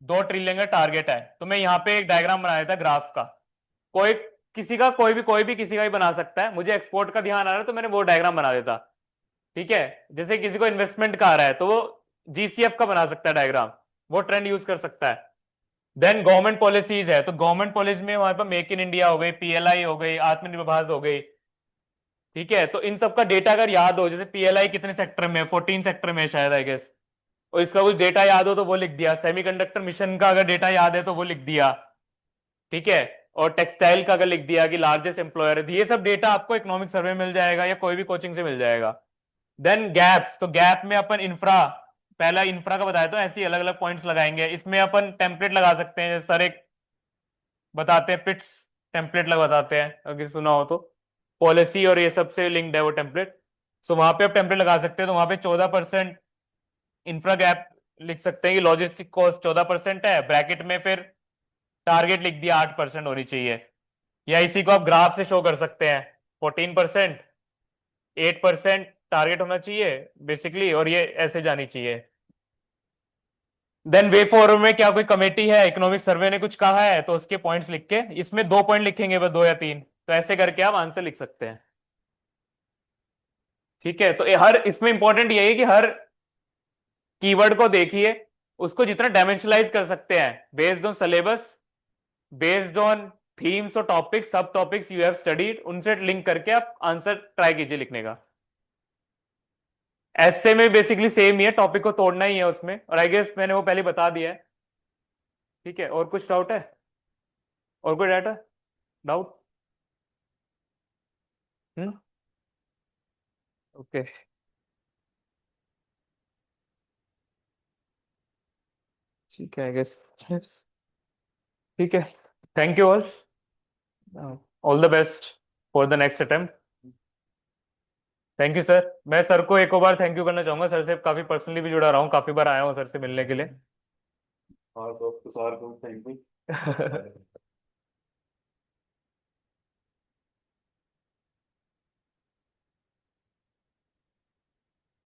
2 ट्रिलियन का टारगेट है। तो मैं यहाँ पे एक डायग्राम बनाया था ग्राफ का, कोई किसी का कोई भी किसी का भी बना सकता है, मुझे एक्सपोर्ट का ध्यान आ रहा है तो मैंने वो डायग्राम बना देता। ठीक है, जैसे किसी को इन्वेस्टमेंट का आ रहा है तो वो जीसीएफ का बना सकता है डायग्राम, वो ट्रेंड यूज कर सकता है। देन गवर्नमेंट पॉलिसीज है, तो गवर्नमेंट पॉलिसी में हमारे पास मेक इन इंडिया हो गई, पीएलआई हो गई, आत्मनिर्भर भारत हो गई। ठीक है, तो इन सब का डेटा अगर याद हो, जैसे पीएलआई कितने सेक्टर में, 14 सेक्टर में शायद आई गेस, और इसका कुछ डेटा याद हो तो वो लिख दिया। सेमीकंडक्टर मिशन का अगर डेटा याद है तो वो लिख दिया। ठीक है, और टेक्सटाइल का अगर लिख दिया कि लार्जेस्ट एम्प्लॉयर है, तो ये सब डेटा आपको इकोनॉमिक सर्वे में मिल जाएगा या कोई भी कोचिंग से मिल जाएगा। देन गैप्स, तो गैप में अपन इंफ्रा, पहला इंफ्रा का बताया तो ऐसे ही अलग अलग पॉइंट्स लगाएंगे। इसमें अपन टेम्पलेट लगा सकते हैं, जैसे सर एक बताते हैं पिट्स टेम्पलेट लगा बताते हैं, अगर सुना हो तो, पॉलिसी और ये सब से लिंक्ड है वो टेम्पलेट। सो वहां पे आप टेम्पलेट लगा सकते हैं, तो वहां पे 14% इंफ्रा गैप लिख सकते हैं कि लॉजिस्टिक कॉस्ट 14% है, ब्रैकेट में फिर टारगेट लिख दिया 8% होनी चाहिए। या इसी को आप ग्राफ से शो कर सकते हैं, 14%, 8% टारगेट होना चाहिए बेसिकली, और ये ऐसे जानी चाहिए। देन वे फॉरवर्ड में क्या कोई कमेटी है, इकोनॉमिक सर्वे ने कुछ कहा है तो उसके पॉइंट्स लिख के, इसमें 2 पॉइंट लिखेंगे बस, 2 या 3, तो ऐसे करके आप आंसर लिख सकते हैं। ठीक है, तो हर इसमें इंपॉर्टेंट यही है कि हर कीवर्ड को देखिए, उसको जितना डायमेंशनलाइज कर सकते हैं based on syllabus, based on themes और टॉपिक्स, सब टॉपिक्स यू हैव स्टडीड, उनसे लिंक करके आप आंसर ट्राई कीजिए लिखने का। ऐसे में बेसिकली सेम ही है, टॉपिक को तोड़ना ही है उसमें, और आई गेस मैंने वो पहले बता दिया है। ठीक है, और कुछ डाउट है, और कोई डाटा डाउट? हम्म, ओके, ठीक है आई गेस। ठीक है, thank you all, all the best for the next attempt. Thank you sir. मैं सर को एक और बार थैंक यू करना चाहूंगा, सर से काफी पर्सनली भी जुड़ा रहा हूँ, काफी बार आया हूँ सर से मिलने के लिए। और तो सर को थैंक यू।